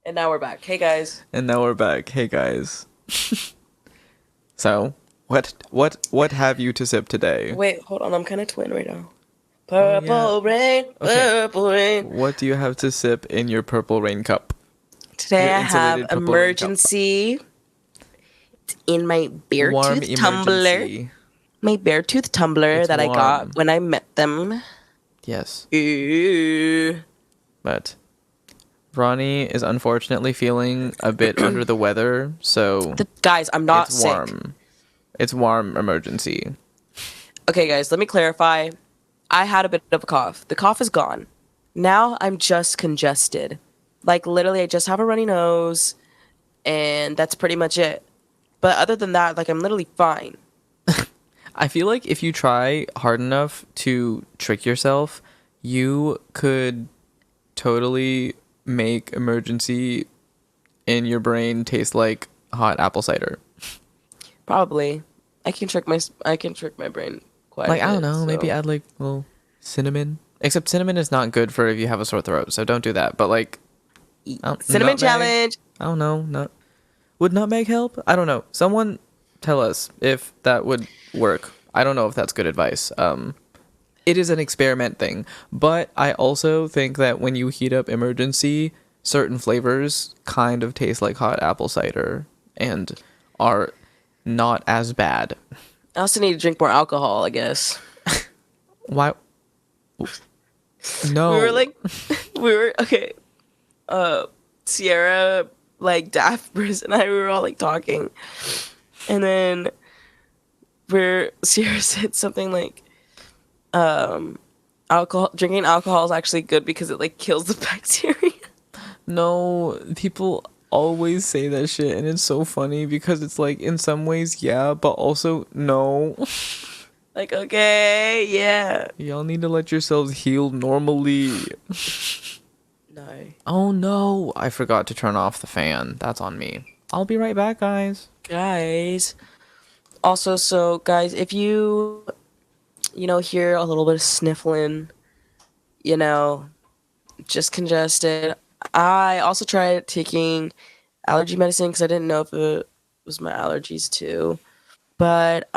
And now we're back. Hey guys. And now we're back. Hey guys. So, what have you to sip today? Wait, hold on. I'm kind of twin right now. Oh, Purple rain, purple rain. What do you have to sip in your purple rain cup? Today Your I have insulated purple rain cup. emergency in my bear Warm tooth tumbler. emergency. My bear tooth tumbler It's that I warm. got when I met them. Yes, Ooh. but Ronnie is unfortunately feeling a bit under the weather, so Guys, I'm not it's sick. warm. It's warm emergency. Okay, guys, let me clarify. I had a bit of a cough. The cough is gone. Now I'm just congested. Like, literally, I just have a runny nose, and that's pretty much it. But other than that, like, I'm literally fine. I feel like if you try hard enough to trick yourself, you could totally make emergency in your brain taste like hot apple cider. Probably. I can trick my brain quite Like, a bit. I don't know, maybe so. add like a little cinnamon. Except cinnamon is not good for if you have a sore throat, so don't do that. But like, Cinnamon nutmeg? challenge. I don't know. Would nutmeg help? I don't know. Someone tell us if that would work. I don't know if that's good advice. It is an experiment thing, but I also think that when you heat up emergency, certain flavors kind of taste like hot apple cider and are not as bad. I also need to drink more alcohol, I guess. Why? No. Okay. Sierra, like Daft Briz and I, we were all like talking, and then Sierra said something like, drinking alcohol is actually good because it like kills the bacteria. No, people always say that shit, and it's so funny because it's like in some ways, yeah, but also no. Like, okay, yeah. Y'all need to let yourselves heal normally. No. Oh no, I forgot to turn off the fan. That's on me. I'll be right back, guys. Guys. Also, so guys, if you hear a little bit of sniffling, just congested. I also tried taking allergy medicine because I didn't know if it was my allergies too. But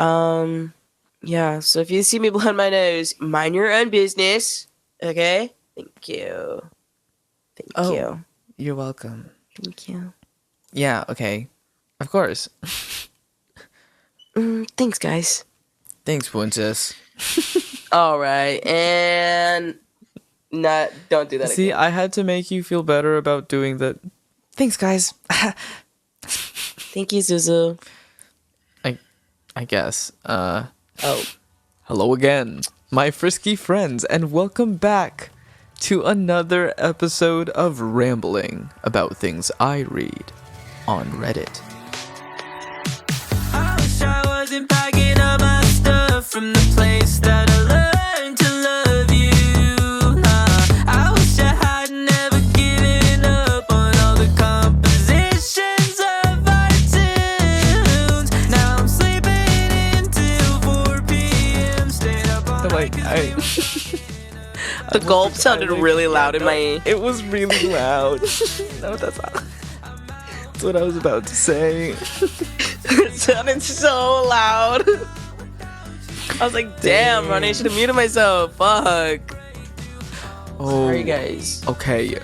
yeah. So if you see me blow my nose, mind your own business. Okay. Thank you. Thank you. You're welcome. Thank you. Yeah. Okay. Of course. Thanks, guys. Thanks, princess. All right, and don't do that See, again. I had to make you feel better about doing that. Thanks, guys. Thank you, Zuzu. I guess. Oh. Hello again, my frisky friends, and welcome back to another episode of Rambling About Things I Read on Reddit. I wish I wasn't packing up my stuff from the place that I learned to love you. I wish I had never given up on all the compositions of our tunes. Now I'm sleeping until 4 p.m. Staying up all Like, night 'cause The gulp sounded really loud in my... It was really loud. No, that's what I was about to say. It sounded so loud. I was like, damn, Ronnie, I should have muted myself. Fuck. Oh, Sorry, guys. okay.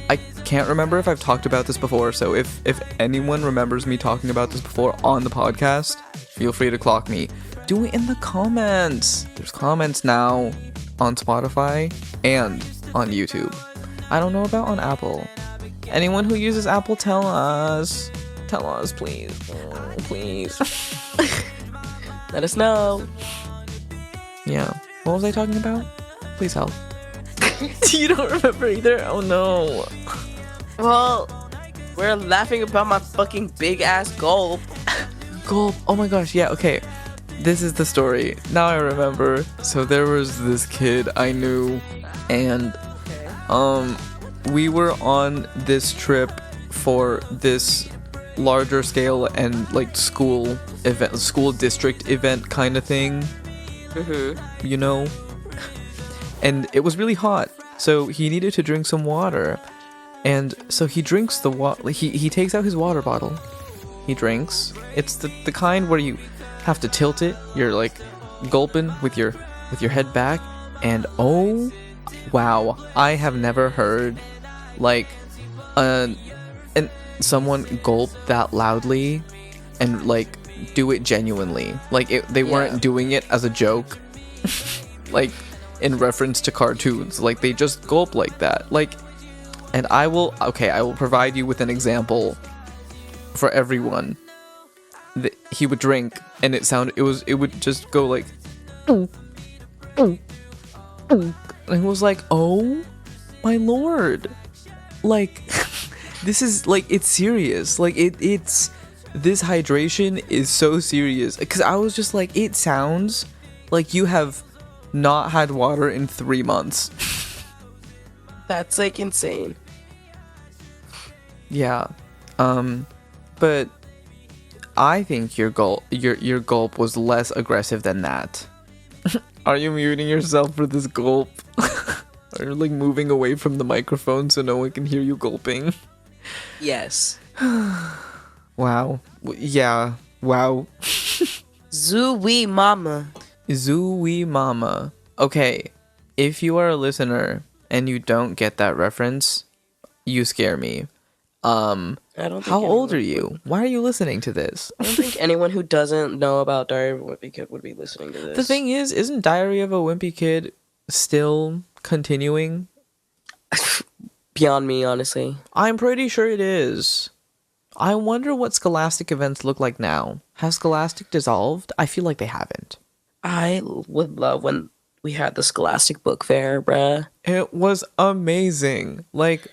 I can't remember if I've talked about this before, so if anyone remembers me talking about this before on the podcast, feel free to clock me. Do it in the comments. There's comments now on Spotify and on YouTube. I don't know about on Apple. Anyone who uses Apple, tell us. Tell us, please. Oh, please. Let us know. Yeah. What was I talking about? Please help. You don't remember either? Oh no. Well, we're laughing about my fucking big ass gulp. Gulp. Oh my gosh. Yeah, okay. This is the story. Now I remember. So there was this kid I knew, and we were on this trip for this larger scale and like school district event kind of thing. You know? And it was really hot, so he needed to drink some water. And so he drinks the water. He takes out his water bottle. He drinks. It's the kind where you have to tilt it. You're like gulping with your head back. And oh, wow, I have never heard like and someone gulp that loudly and like do it genuinely. Like they weren't doing it as a joke, like in reference to cartoons. Like they just gulp like that. Like, and I will provide you with an example for everyone. He would drink and it would just go like and it was like, oh my lord, like this is like, it's serious. Like it's this hydration is so serious, because I was just like, it sounds like you have not had water in 3 months. That's like insane. Yeah. But I think your gulp was less aggressive than that. Are you muting yourself for this gulp? Are you like moving away from the microphone so no one can hear you gulping? Yes. Wow. Yeah. Wow. Zooey mama. Zooey mama. Okay. If you are a listener and you don't get that reference, you scare me. I don't think How old are you? Why are you listening to this? I don't think anyone who doesn't know about Diary of a Wimpy Kid would be listening to this. The thing is, isn't Diary of a Wimpy Kid still continuing? Beyond me, honestly. I'm pretty sure it is. I wonder what Scholastic events look like now. Has Scholastic dissolved? I feel like they haven't. I would love when we had the Scholastic book fair, bruh. It was amazing. Like,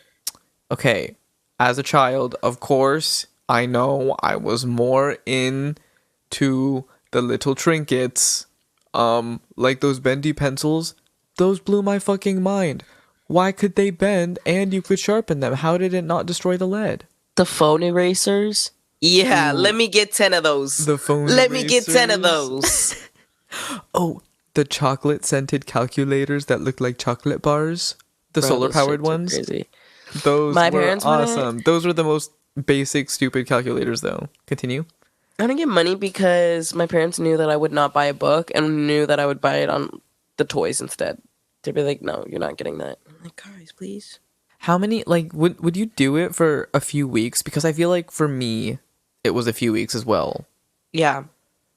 okay, as a child, of course, I know I was more into the little trinkets. Like those bendy pencils. Those blew my fucking mind. Why could they bend and you could sharpen them? How did it not destroy the lead? The phone erasers? Yeah, Ooh. let me get 10 of those. The phone Let me get 10 of erasers. those. Oh, the chocolate scented calculators that look like chocolate bars. The Bro, solar those powered shits are ones. crazy. Those My were parents wouldn't- awesome. Those were the most basic, stupid calculators, though. Continue. I didn't get money because my parents knew that I would not buy a book and knew that I would buy it on the toys instead. They'd be like, no, you're not getting that. I'm like, guys, please. How many, like, would you do it for a few weeks? Because I feel like for me, it was a few weeks as well. Yeah.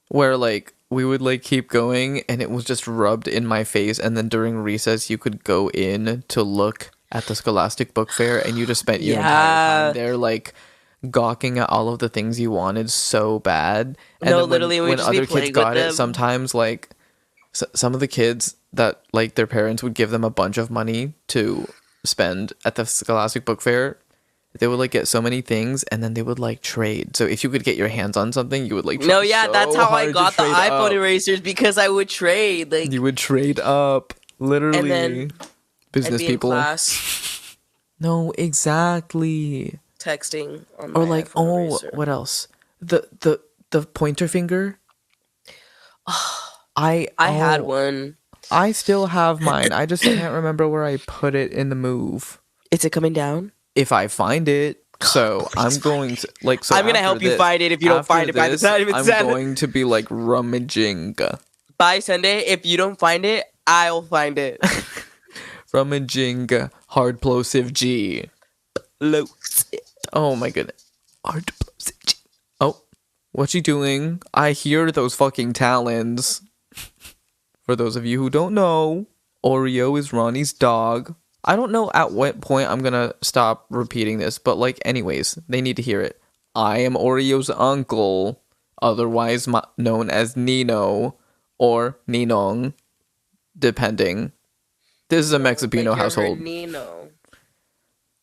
Where, like, we would, like, keep going and it was just rubbed in my face. And then during recess, you could go in to look at the Scholastic Book Fair and you just spent your entire time there, like, gawking at all of the things you wanted so bad. And No, then literally, we'd when just be other kids playing got with it, them. sometimes, like, some of the kids that, like, their parents would give them a bunch of money to spend at the Scholastic Book Fair, they would, like, get so many things and then they would, like, trade. So if you could get your hands on something, you would, like, No, try yeah, so that's how I hard to got the trade iPhone up. erasers, because I would trade. Like, You would trade up, literally. And then Business I'd be people. in class No, exactly. texting on Or my like, iPhone oh, eraser. what else? The pointer finger. I had one. I still have mine. I just can't remember where I put it in the move. Is it coming down? If I find it, so I'm going to like. So I'm gonna after help you this- find it if you don't after find it by the this, time it's I'm done. going to be like rummaging, By Sunday, if you don't find it, I'll find it. rummaging, hard plosive G. Oh my goodness, hard plosive G. Oh, what you doing? I hear those fucking talons. For those of you who don't know, Oreo is Ronnie's dog. I don't know at what point I'm gonna stop repeating this, but like, anyways, they need to hear it. I am Oreo's uncle, otherwise known as Nino or Ninong, depending. This is a Mexipino household.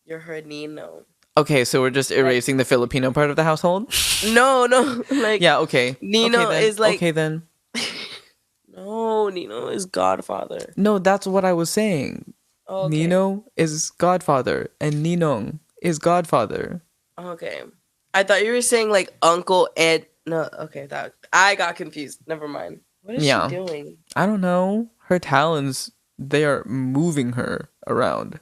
You're her Nino. Okay, so we're just erasing the Filipino part of the household? No, like Yeah, okay. Nino okay, then. is like Okay, then. no, Nino is Godfather. No, that's what I was saying. Okay. Nino is Godfather, and Ninong is Godfather. Okay. I thought you were saying like Uncle Ed. No, okay, that I got confused. Never mind. What is Yeah. she doing? I don't know. Her talons, they are moving her around.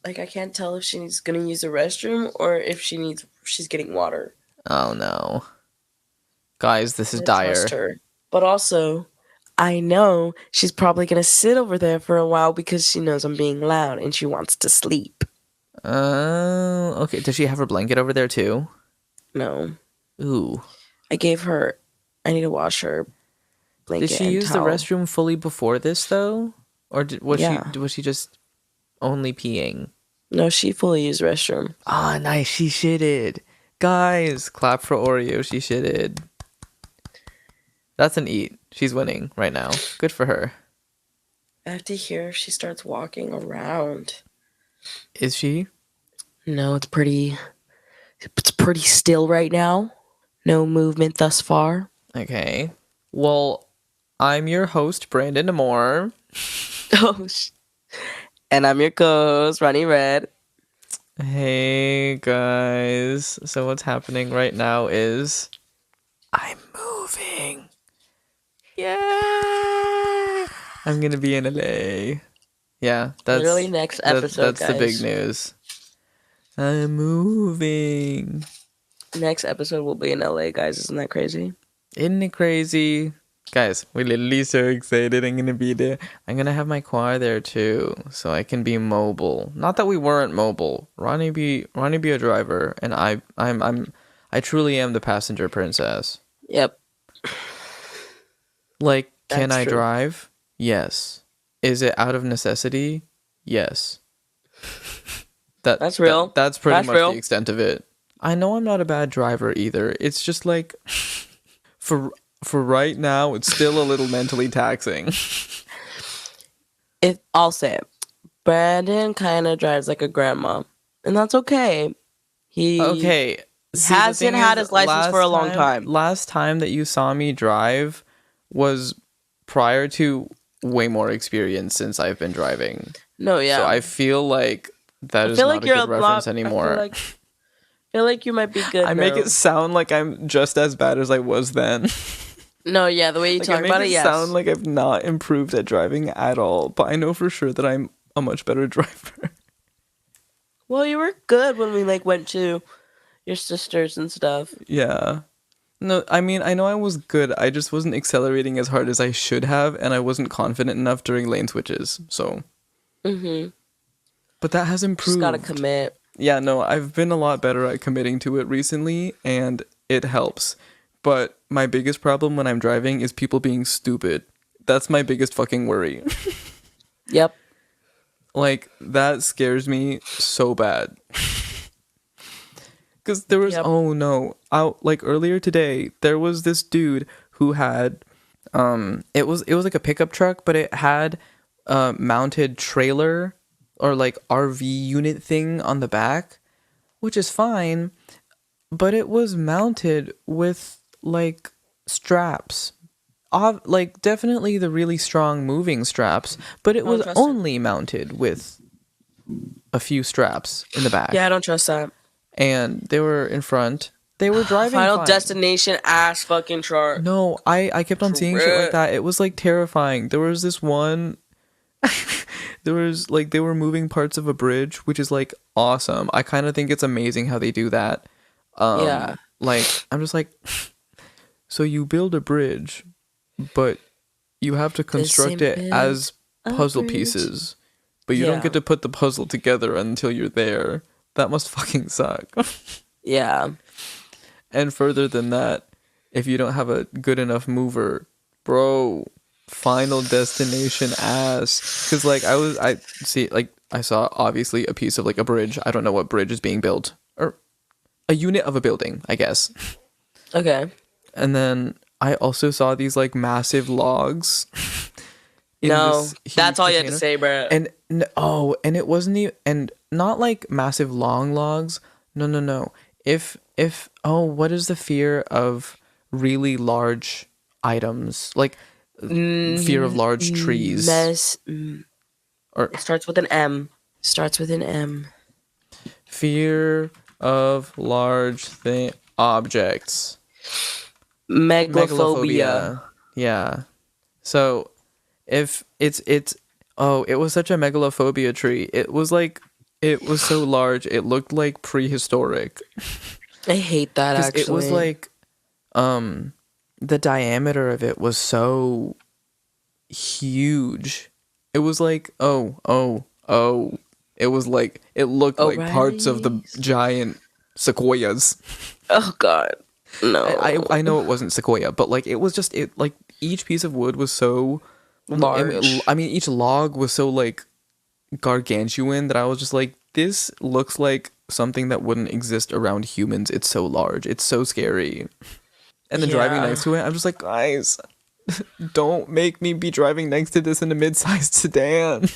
Like I can't tell if she's gonna use the restroom or if she's getting water. Oh no. Guys, this is I trust dire. her. But also, I know she's probably gonna sit over there for a while because she knows I'm being loud and she wants to sleep. Oh, okay. Does she have her blanket over there too? No. Ooh. I need to wash her Did blanket she and use the towel. restroom fully before this though? Or Yeah. was she just only peeing? No, she fully used restroom. Ah, nice. She shitted. Guys, clap for Oreo. She shitted. That's an eat. She's winning right now. Good for her. I have to hear if she starts walking around. Is she? No, it's pretty still right now. No movement thus far. Okay. Well, I'm your host, Brandon Moore. Oh, and I'm your co-host, Ronnie Red. Hey, guys. So what's happening right now is I'm moving. Yeah. I'm going to be in LA. Yeah, that's Literally next episode, that's the big guys. news. I'm moving. Next episode will be in LA, guys. Isn't that crazy? Isn't it crazy? Guys, we're literally so excited. I'm gonna be there. I'm gonna have my car there too, so I can be mobile. Not that we weren't mobile. Ronnie be a driver, and I truly am the passenger princess. Yep. Like, can That's I true. drive? Yes. Is it out of necessity? Yes. That's real. That's pretty That's much real. the extent of it. I know I'm not a bad driver either. It's just like for right now, it's still a little mentally taxing. I'll say it. Brandon kind of drives like a grandma, and that's okay. He Okay. See, the hasn't thing had is, his license for a long time. Last time that you saw me drive was prior to way more experience since I've been driving. No, yeah. So I feel like that I is feel not like a you're good a reference lot. anymore. I feel like you might be good. I make now. it sound like I'm just as bad as I was then. No, yeah, the way you Like, talk I make about it it, yes. sound like I've not improved at driving at all, but I know for sure that I'm a much better driver. Well, you were good when we went to your sisters and stuff. Yeah. No, I mean, I know I was good. I just wasn't accelerating as hard as I should have, and I wasn't confident enough during lane switches. So, Mm-hmm. but that has improved. Just gotta commit. Yeah, no, I've been a lot better at committing to it recently, and it helps. But my biggest problem when I'm driving is people being stupid. That's my biggest fucking worry. Yep. Like, that scares me so bad. Because there was, Yep. oh no, like earlier today, there was this dude who had, it was like a pickup truck, but it had a mounted trailer or like RV unit thing on the back, which is fine, but it was mounted with like straps. Like definitely the really strong moving straps, but it Don't was trust it. only mounted with a few straps in the back. Yeah, I don't trust that. And they were in front. They were driving Final fine. Destination ass fucking chart. No, I kept on seeing shit like Correct. that. It was like terrifying. There was this one there was like they were moving parts of a bridge, which is like awesome. I kind of think it's amazing how they do that. Yeah. Like I'm just like so you build a bridge, but you have to construct it build as a puzzle bridge. pieces. But you Yeah. don't get to put the puzzle together until you're there. That must fucking suck. Yeah. And further than that, if you don't have a good enough mover, bro, Final Destination ass. Because like I saw obviously a piece of like a bridge. I don't know what bridge is being built, or a unit of a building, I guess. Okay. And then I also saw these like massive logs. in No, this huge that's all you had to container. say, bro. And it wasn't even, and not like massive long logs. No. If what is the fear of really large items? Like fear of large trees. Or It starts with an M. Starts with an M. fear of large objects. Megalophobia. Yeah. So if it was such a megalophobia tree. It was like It was so large, it looked like prehistoric. I hate that Because it was actually. like, the diameter of it was so huge. It was like, oh. It was like, it looked like parts of the O'Reilly's. giant sequoias. Oh God, no. I know it wasn't sequoia, but like it was just it like each piece of wood was so Large. I mean each log was so like gargantuan that I was just like this looks like something that wouldn't exist around humans. It's so large. It's so scary. And then driving Yeah. next to it, I'm just like, guys, don't make me be driving next to this in a mid-sized sedan.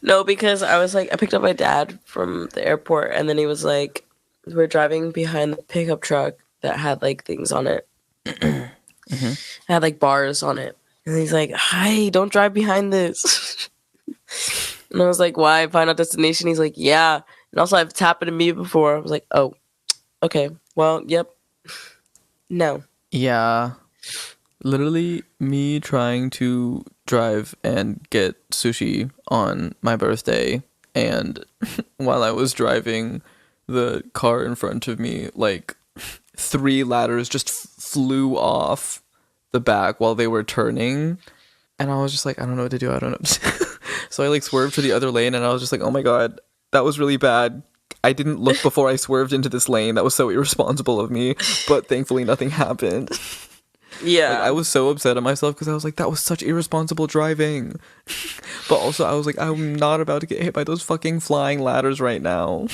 No, because I was like, I picked up my dad from the airport, and then he was like, we were driving behind the pickup truck that had like things on it. It had like bars on it. And he's like, hi, don't drive behind this. And I was like, why? Final destination? He's like, yeah. And also, it's happened to me before. I was like, oh, okay. Well, yep. No. Yeah. Literally me trying to drive and get sushi on my birthday, and while I was driving, the car in front of me, like 3 ladders just flew off the back while they were turning, and I was just like, I don't know what to do. I don't know. So I like swerved to the other lane, and I was just like, oh my god, that was really bad. I didn't look before I swerved into this lane. That was so irresponsible of me, but thankfully nothing happened. Like, Yeah. I was so upset at myself because I was like, that was such irresponsible driving. But also, I was like, I'm not about to get hit by those fucking flying ladders right now.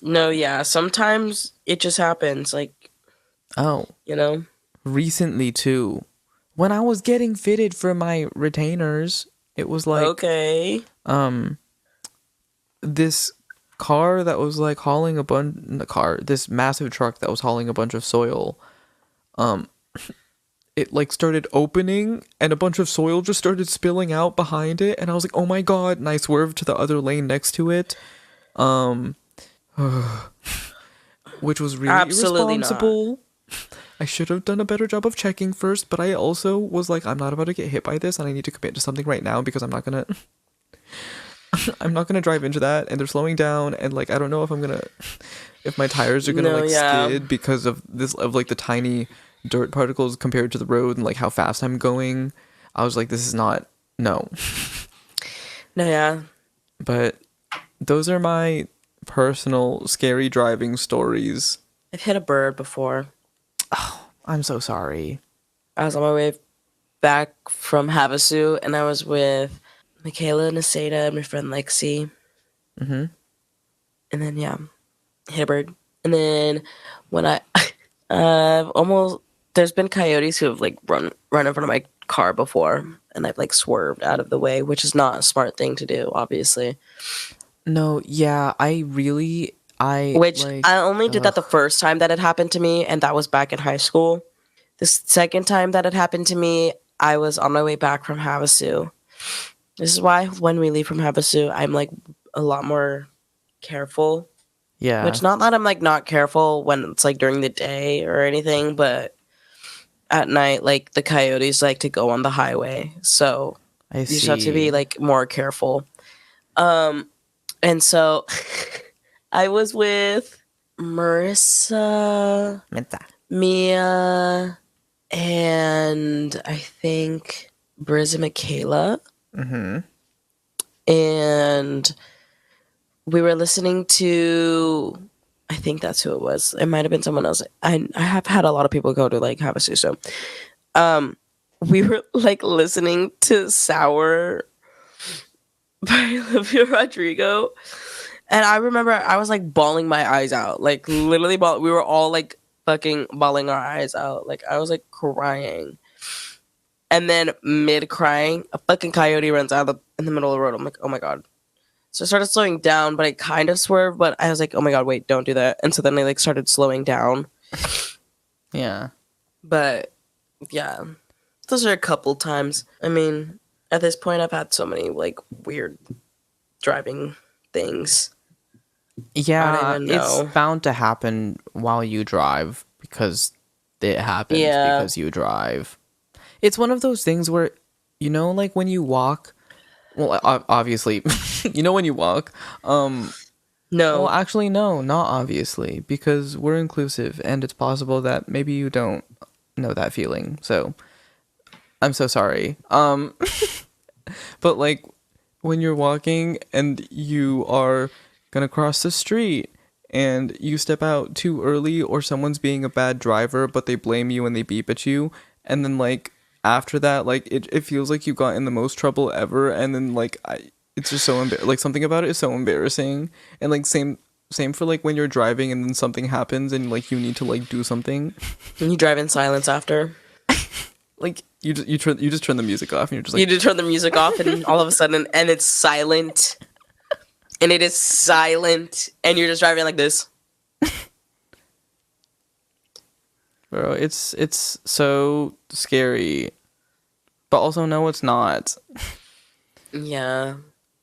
No, yeah. Sometimes it just happens. Like, Oh, you know? recently too, when I was getting fitted for my retainers, it was like, Okay. this car that was like hauling a bunch, this massive truck that was hauling a bunch of soil, it like started opening and a bunch of soil just started spilling out behind it, and I was like, oh my god, and I swerved to the other lane next to it, um which was really Absolutely not. irresponsible. I should have done a better job of checking first, but I also was like, I'm not about to get hit by this and I need to commit to something right now because I'm not gonna I'm not gonna drive into that, and they're slowing down, and like I don't know if my tires are gonna No, like yeah. skid because of this, of like the tiny dirt particles compared to the road and like how fast I'm going. I was like, this is not, no. No, yeah. But those are my personal scary driving stories. I've hit a bird before. I'm so sorry. I was on my way back from Havasu, and I was with Michaela and Asada and my friend Lexi. Mm-hmm. And then, yeah, hit a bird. And then when I, almost, there's been coyotes who have like run in front of my car before, and I've like swerved out of the way, which is not a smart thing to do, obviously. No, yeah, Which like, I only did that the first time that it happened to me, and that was back in high school. The second time that it happened to me, I was on my way back from Havasu. This is why when we leave from Havasu, I'm like a lot more careful. yeah, Which, not that I'm like not careful when it's like during the day or anything, but at night, like the coyotes like to go on the highway, so I you just have to be see. like more careful. And so I was with Marissa, Menta. Mia, and I think Briz and Michaela, Mm-hmm. and we were listening to, I think that's who it was. It might have been someone else. I have had a lot of people go to like Havasu, so we were like listening to Sour by Olivia Rodrigo. And I remember I was like bawling my eyes out. Like literally we were all like fucking bawling our eyes out. Like I was like crying. And then mid crying, a fucking coyote runs out in the middle of the road. I'm like, oh my god. So I started slowing down, but I kind of swerved, but I was like, oh my god, wait, don't do that. And so then I like started slowing down. Yeah. But yeah. Those are a couple times. I mean, at this point I've had so many like weird driving things. Yeah, I don't even it's know. bound to happen while you drive because it happens Yeah. because you drive. It's one of those things where, you know, like when you walk Well, obviously, you know when you walk. No. Well, actually, no, not obviously, because we're inclusive, and it's possible that maybe you don't know that feeling. So, I'm so sorry. But like when you're walking and you are gonna cross the street and you step out too early, or someone's being a bad driver, but they blame you and they beep at you, and then like after that, like it feels like you got in the most trouble ever, and then like it's just so like something about it is so embarrassing, and like same for like when you're driving and then something happens and like you need to like do something. And you drive in silence after. Like you just turn the music off and you're just like You just turn the music off and all of a sudden, and it's silent. And it is silent. And you're just driving like this. bro, it's so scary. But also no, it's not. Yeah.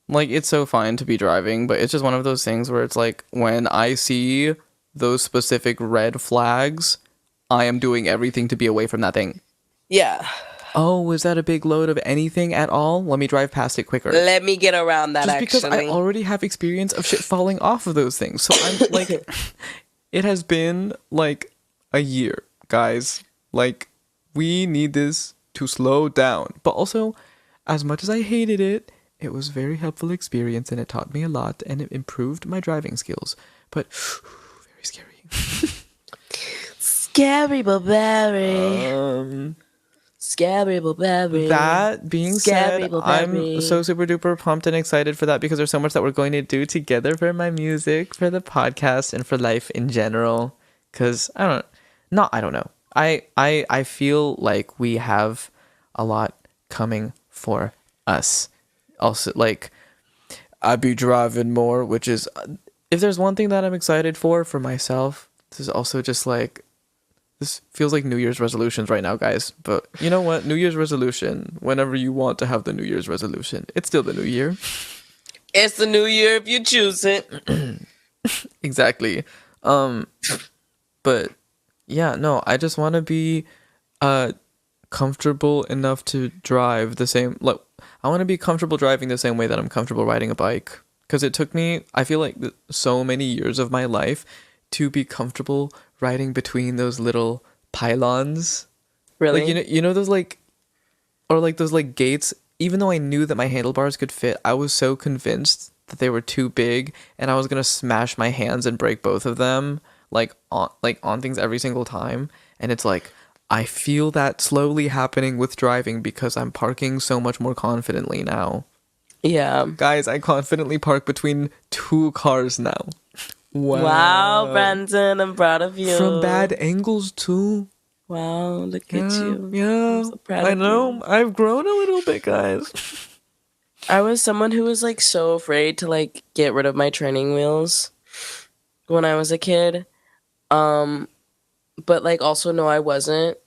Like it's so fine to be driving, but it's just one of those things where it's like when I see those specific red flags, I am doing everything to be away from that thing. Yeah. Oh, is that a big load of anything at all? Let me drive past it quicker. Let me get around that, Just because I actually. already have experience of shit falling off of those things. So I'm like, it has been like a year, guys. Like, we need this to slow down. But also, as much as I hated it, it was a very helpful experience and it taught me a lot and it improved my driving skills. But very scary. Scary but very. Scary but very. That being Scary said, but I'm very. so super duper pumped and excited for that because there's so much that we're going to do together for my music, for the podcast, and for life in general. Because I don't know. I feel like we have a lot coming for us. Also, like, I be driving more, which is, if there's one thing that I'm excited for myself, this is also just like, this feels like New Year's resolutions right now, guys. But you know what? New Year's resolution, whenever you want to have the New Year's resolution, it's still the new year. It's the new year if you choose it. Exactly. But yeah, no, I just want to be comfortable enough to drive the same, like, I want to be comfortable driving the same way that I'm comfortable riding a bike. Because it took me, I feel like, so many years of my life to be comfortable riding between those little pylons. Really? Like, you know those like, or like those like gates. Even though I knew that my handlebars could fit, I was so convinced that they were too big, and I was gonna smash my hands and break both of them, like on things every single time. And it's like, I feel that slowly happening with driving because I'm parking so much more confidently now. Yeah. Guys, I confidently park between two cars now. Wow, Brandon, I'm proud of you. From bad angles too. Wow, look at you. Yeah, I'm so proud I of know. you. I've grown a little bit, guys. I was someone who was like so afraid to like get rid of my training wheels when I was a kid. But like also no, I wasn't.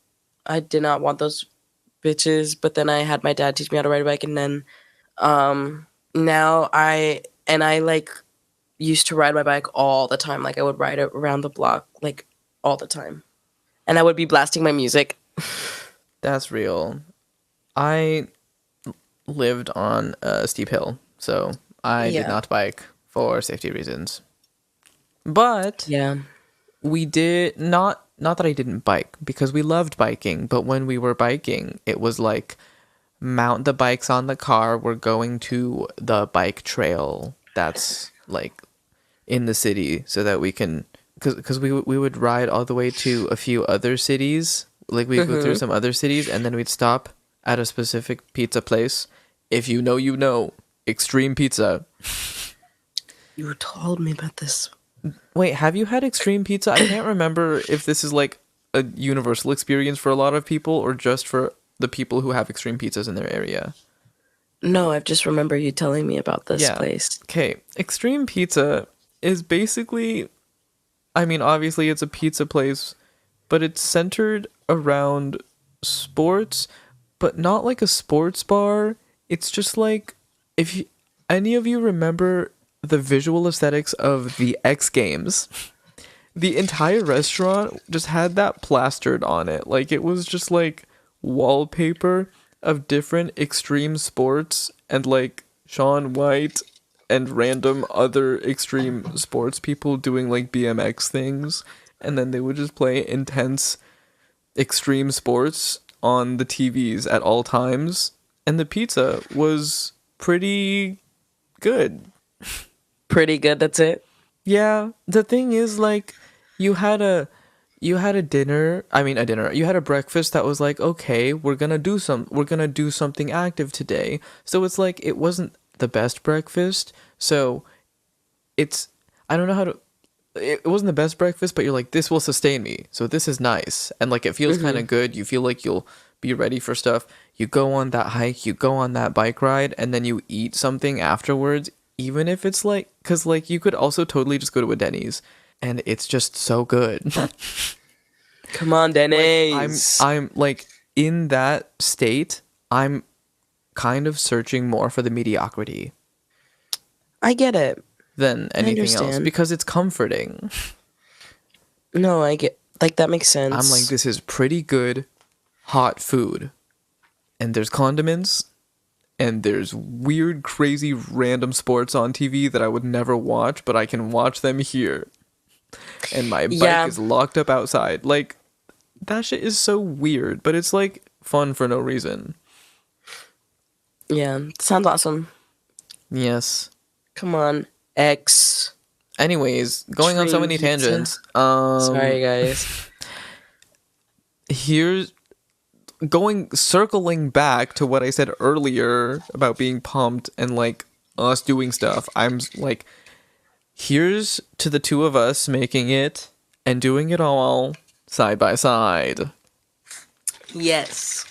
I did not want those bitches, but then I had my dad teach me how to ride a bike, and then now I like used to ride my bike all the time. Like I would ride it around the block like all the time. And I would be blasting my music. That's real. I lived on a steep hill, so I did Yeah. not bike for safety reasons. But Yeah. we did not that I didn't bike, because we loved biking, but when we were biking, it was like mount the bikes on the car, we're going to the bike trail that's like in the city so that we can, because we would ride all the way to a few other cities, like we'd go through some other cities, and then we'd stop at a specific pizza place. If you know, Extreme Pizza. You told me about this. Wait, have you had Extreme Pizza? I can't remember if this is like a universal experience for a lot of people or just for the people who have Extreme Pizzas in their area. No, I just remember you telling me about this place. Okay, Extreme Pizza is basically, I mean, obviously it's a pizza place, but it's centered around sports, but not like a sports bar. It's just like, if any of you remember the visual aesthetics of the X Games, the entire restaurant just had that plastered on it. Like, it was just like wallpaper of different extreme sports and like Shaun White and random other extreme sports people doing like BMX things, and then they would just play intense extreme sports on the TVs at all times, and the pizza was pretty good. Pretty good. That's it. Yeah, the thing is like you had a dinner, you had a breakfast that was like, okay, we're going to do something active today. So it's like it wasn't the best breakfast. So it's I don't know how to it wasn't the best breakfast, but you're like, this will sustain me. So this is nice. And like, it feels kind of good. You feel like you'll be ready for stuff. You go on that hike, you go on that bike ride, and then you eat something afterwards, even if it's like, because like you could also totally just go to a Denny's and it's just so good. Come on, Denny's. I'm like in that state, I'm kind of searching more for the mediocrity I get it. than anything else understand. because it's comforting. No, I get like that makes sense. I'm like, this is pretty good hot food. And there's condiments, and there's weird, crazy, random sports on TV that I would never watch, but I can watch them here. And my bike is locked up outside. Like, that shit is so weird, but it's like fun for no reason. Yeah, sounds awesome. Yes. Come on, X. Anyways, going on so many Dream pizza. tangents. Sorry, guys. Here's circling back to what I said earlier about being pumped and like us doing stuff. I'm like, here's to the two of us making it and doing it all side by side. Yes.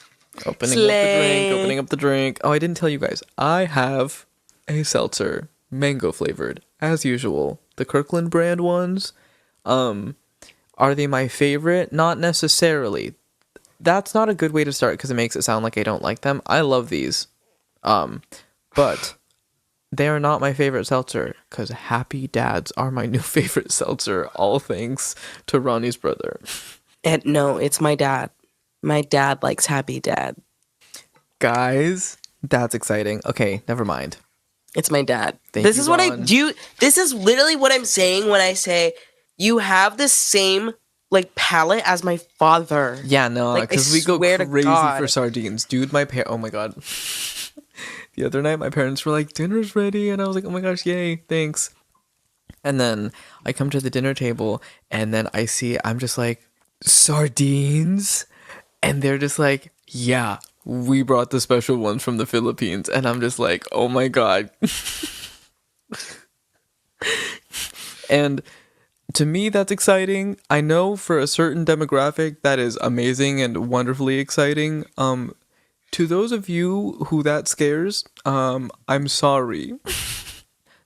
Opening up the drink. Oh, I didn't tell you guys. I have a seltzer, mango flavored, as usual. The Kirkland brand ones. Are they my favorite? Not necessarily. That's not a good way to start because it makes it sound like I don't like them. I love these. But they are not my favorite seltzer because Happy Dads are my new favorite seltzer, all thanks to Ronnie's brother. And no, it's my dad. My dad likes Happy Dad. Guys, that's exciting. Okay, never mind. It's my dad. Thank This you, is what I Ron. do. This is literally what I'm saying when I say you have the same like palate as my father. Yeah, no, Like, I because we go swear to crazy God. for sardines. Dude, oh my god. The other night, my parents were like, dinner's ready. And I was like, oh my gosh, yay, thanks. And then I come to the dinner table and then I'm just like, sardines? And they're just like, yeah, we brought the special ones from the Philippines. And I'm just like, oh my God. And to me, that's exciting. I know for a certain demographic, that is amazing and wonderfully exciting. To those of you who that scares, I'm sorry.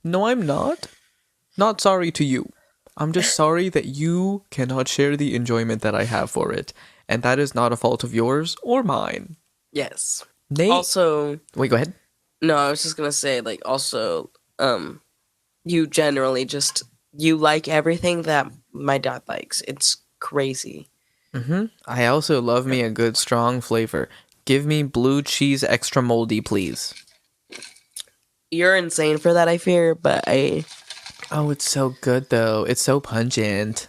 No, I'm not. Not sorry to you. I'm just sorry that you cannot share the enjoyment that I have for it. And that is not a fault of yours or mine. Yes. Nate. Also, Wait, go ahead. no, I was just gonna say, like, also, you generally just you like everything that my dad likes. It's crazy. I also love me a good strong flavor. Give me blue cheese extra moldy, please. You're insane for that, I fear, but Oh, it's so good though. It's so pungent.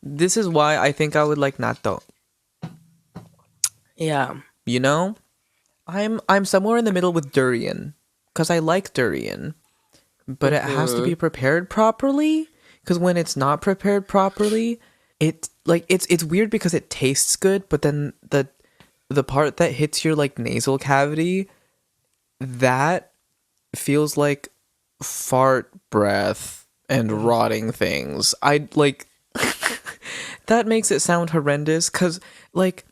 This is why I think I would like natto. yeah. You know? I'm somewhere in the middle with durian cuz I like durian, but it has to be prepared properly cuz when it's not prepared properly, it's weird because it tastes good, but then the part that hits your like nasal cavity, that feels like fart breath and rotting things. I like that makes it sound horrendous cuz like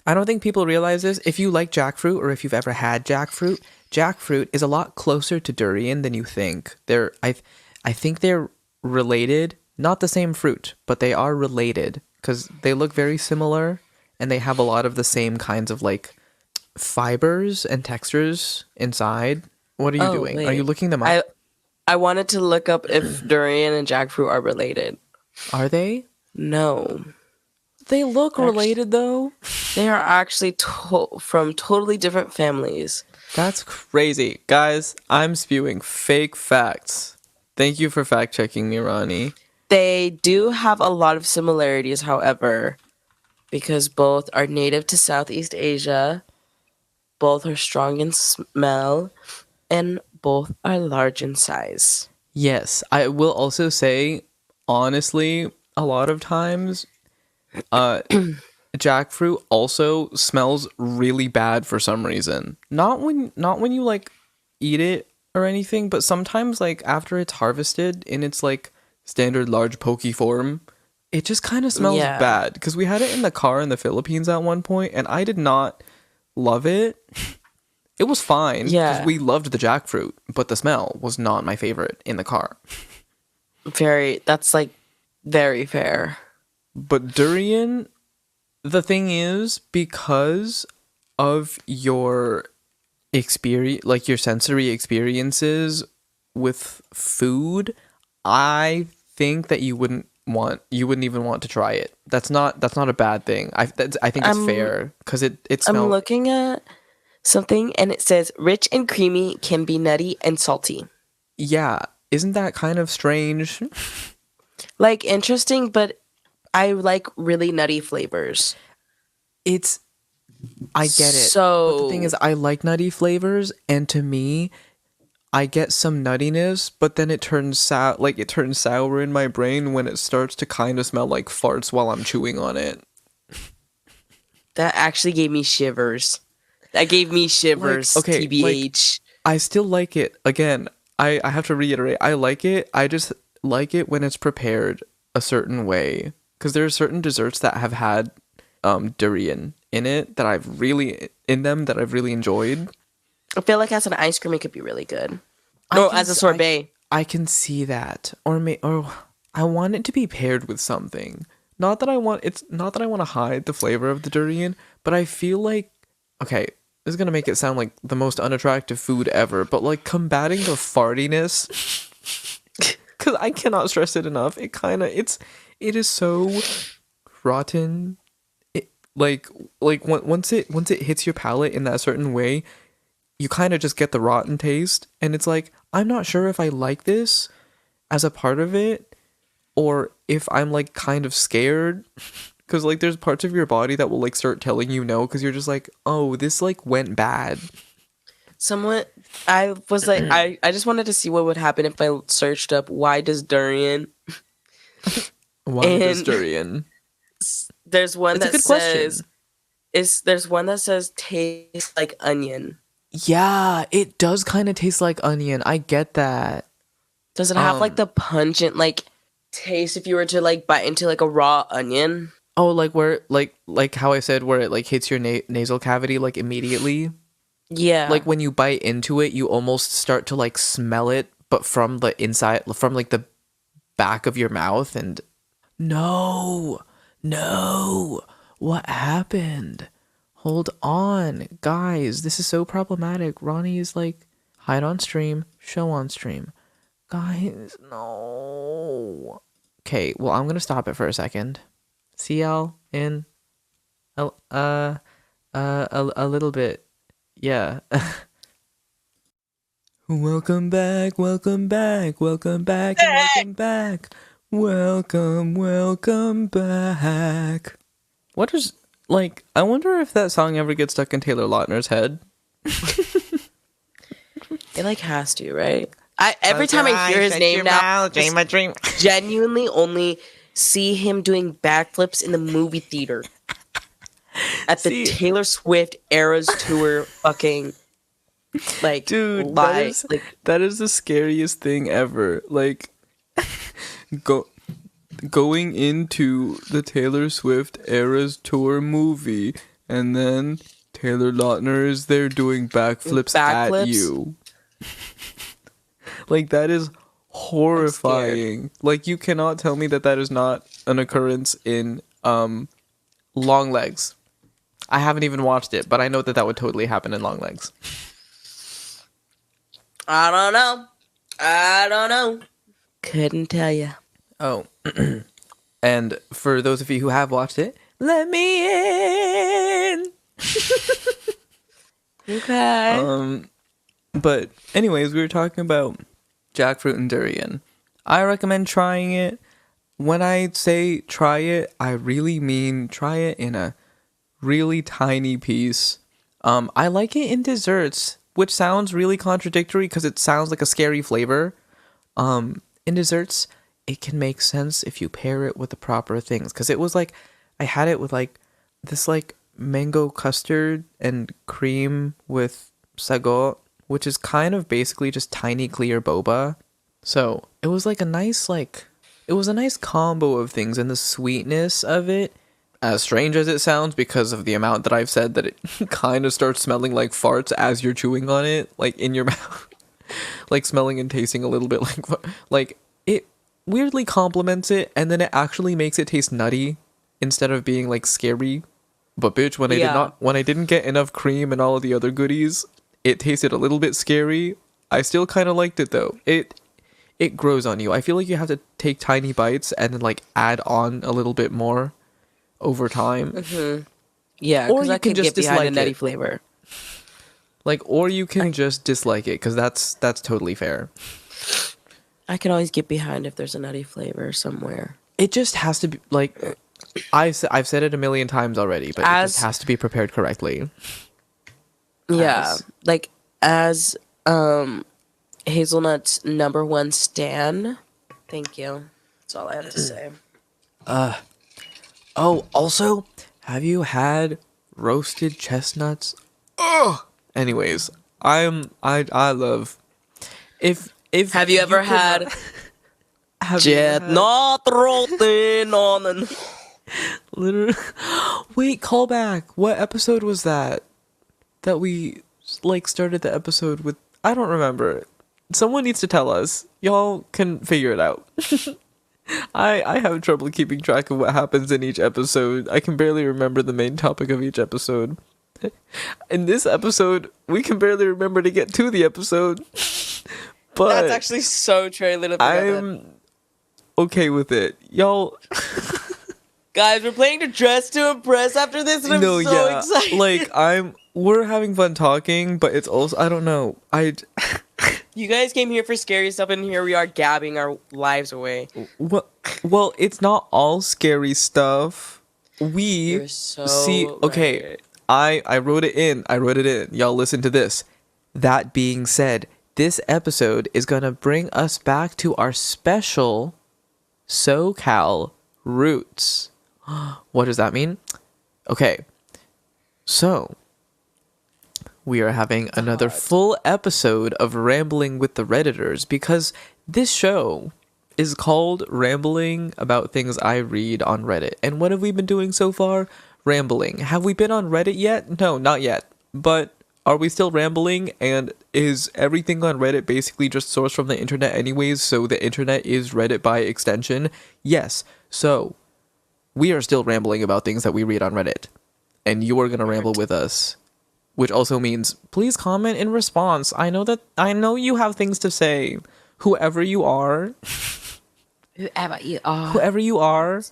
I don't think people realize this. If you like jackfruit or if you've ever had jackfruit is a lot closer to durian than you think. I think they're related, not the same fruit, but they are related cuz they look very similar and they have a lot of the same kinds of like fibers and textures inside. What are you doing? Are wait. you looking them up? I wanted to look up if durian and jackfruit are related. Are they? No. They look related though. They are actually from totally different families. That's crazy. Guys, I'm spewing fake facts. Thank you for fact checking me, Ronnie. They do have a lot of similarities, however, because both are native to Southeast Asia, both are strong in smell, and both are large in size. Yes, I will also say, honestly, a lot of times, uh, jackfruit also smells really bad for some reason. Not when you like eat it or anything, but sometimes like after it's harvested in its like standard large pokey form, it just kind of smells Yeah. bad. Because we had it in the car in the Philippines at one point, and I did not love it. It was fine because Yeah. we loved the jackfruit, but the smell was not my favorite in the car. That's like very fair. But durian, the thing is, because of your experience, like your sensory experiences with food, I think that you wouldn't even want to try it. That's not a bad thing. I think it's I'm fair because it I'm smells. looking at something and it says rich and creamy, can be nutty and salty. Yeah, isn't that kind of strange? Like interesting, but I like really nutty flavors. It's I get it. But the thing So is, I like nutty flavors, and to me, I get some nuttiness, but then it turns sour in my brain when it starts to kind of smell like farts while I'm chewing on it. that actually gave me shivers. That gave me shivers, okay, TBH. I still like it. Again, I have to reiterate, I like it. I just like it when it's prepared a certain way. Because there are certain desserts that have had durian in it that I've really enjoyed. I feel like as an ice cream, it could be really good. I Or can as a s- sorbet. I can see that. Or I want it to be paired with something. Not that I want to hide the flavor of the durian, but I feel like okay, this is going to make it sound like the most unattractive food ever, but like combating the fartiness cuz I cannot stress it enough. It is so rotten. It, once it hits your palate in that certain way, you kind of just get the rotten taste, and it's like I'm not sure if I like this as a part of it or if I'm like kind of scared because like there's parts of your body that will like start telling you no because you're just like, oh, this like went bad. Somewhat, I was like, I just wanted to see what would happen if I searched up why does durian. Why does And- durian? There's one It's a that good question. says there's one that says tastes like onion. Yeah, it does kind of taste like onion. I get that. Does it have like the pungent like taste if you were to like bite into like a raw onion? Oh, like where like how I said where it like hits your nasal cavity like immediately. Yeah. Like when you bite into it, you almost start to like smell it, but from the inside, from like the back of your mouth. And no, what happened? Hold on, guys, this is so problematic. Ronnie is like hide on stream, show on stream. Guys, no. Okay, well, I'm gonna stop it for a second. See y'all in a little bit. Yeah. Welcome back, welcome back, welcome back, and welcome back. Welcome back. What is, like, I wonder if that song ever gets stuck in Taylor Lautner's head. It like has to, right? Every time I hear his name now, dream a dream. genuinely only see him doing backflips in the movie theater at the See- Taylor Swift Eras Tour fucking like Dude, live. that is the scariest thing ever. Like, going into the Taylor Swift Eras Tour movie, and then Taylor Lautner is there doing backflips at Backflips? you. Like, that is horrifying. Like, you cannot tell me that that is not an occurrence in Long Legs. I haven't even watched it, but I know that that would totally happen in Long Legs. I don't know. Couldn't tell you. Oh, and for those of you who have watched it, let me in. Okay. But anyways, we were talking about jackfruit and durian. I recommend trying it. When I say try it, I really mean try it in a really tiny piece. I like it in desserts, which sounds really contradictory because it sounds like a scary flavor. In desserts, it can make sense if you pair it with the proper things. Because it was like, I had it with like this like mango custard and cream with sago, which is kind of basically just tiny clear boba. So it was like a nice it was a nice combo of things, and the sweetness of it, as strange as it sounds because of the amount that I've said that it kind of starts smelling like farts as you're chewing on it, like in your mouth, like smelling and tasting a little bit like it weirdly complements it, and then it actually makes it taste nutty instead of being like scary. But bitch, when I didn't get enough cream and all of the other goodies, it tasted a little bit scary. I still kind of liked it though. It grows on you. I feel like you have to take tiny bites and then like add on a little bit more over time. Mm-hmm. Yeah, Or because you I can can just get behind a dislike nutty it. flavor. Like, or you can just dislike it, because that's totally fair. I can always get behind if there's a nutty flavor somewhere. It just has to be like I've said it a million times already, but it just has to be prepared correctly. Yeah, like as Hazelnut's #1 stan. Thank you. That's all I have to say. Oh, also, have you had roasted chestnuts? Oh. Anyways, I love if Have you ever had chestnut roasted on an... Literally. Wait, call back. What episode was that? That we like started the episode with? I don't remember. Someone needs to tell us. Y'all can figure it out. I have trouble keeping track of what happens in each episode. I can barely remember the main topic of each episode. In this episode, we can barely remember to get to the episode. But That's actually so trailer. I'm okay with it. Y'all, guys, we're playing to dress to impress after this, and I'm so excited. like we're having fun talking, but it's also, I don't know. You guys came here for scary stuff, and here we are gabbing our lives away. Well, it's not all scary stuff. You're so see, okay, right. I wrote it in. Y'all listen to this. That being said, this episode is gonna bring us back to our special SoCal roots. What does that mean? Okay, so we are having another full episode of Rambling with the Redditors, because this show is called Rambling about things I read on Reddit. And what have we been doing so far? Rambling. Have we been on Reddit yet? No, not yet. But are we still rambling? And is everything on Reddit basically just sourced from the internet anyways, so the internet is Reddit by extension? Yes. So we are still rambling about things that we read on Reddit. And you are going to ramble with us. Which also means, please comment in response. I know you have things to say. Whoever you are. Whoever you are.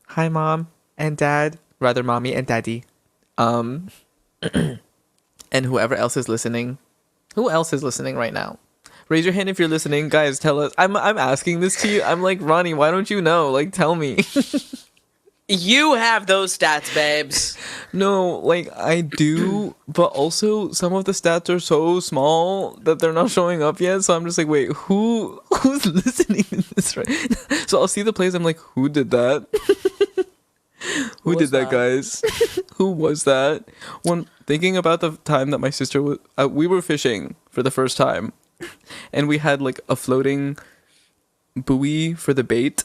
Hi, Mom and Dad. Rather, Mommy and Daddy. And whoever else is listening. Who else is listening right now? Raise your hand if you're listening. Guys, tell us. I'm asking this to you. I'm like, Ronnie, why don't you know? Like, tell me. You have those stats, babes. No, like I do, but also some of the stats are so small that they're not showing up yet. So I'm just like, wait, who's listening to this right now? So I'll see the plays. I'm like, who did that? Who did that, guys? Who was that? When thinking about the time that my sister was, we were fishing for the first time, and we had like a floating buoy for the bait.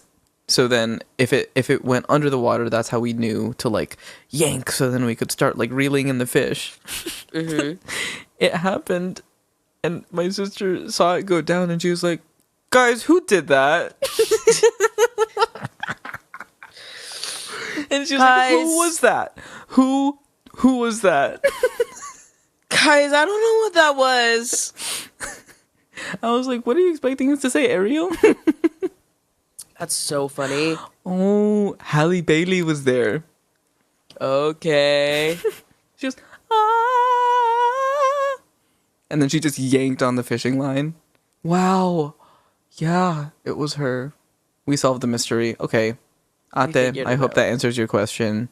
So then if it went under the water, that's how we knew to like yank, so then we could start like reeling in the fish. Mm-hmm. It happened, and my sister saw it go down, and she was like, guys, who did that? And she was like, who was that? Who was that? Guys, I don't know what that was. I was like, what are you expecting us to say, Ariel? That's so funny. Oh, Halle Bailey was there. Okay. She was, ah. And then she just yanked on the fishing line. Wow. Yeah, it was her. We solved the mystery. Okay. We Ate, figured I it hope out. that answers your question.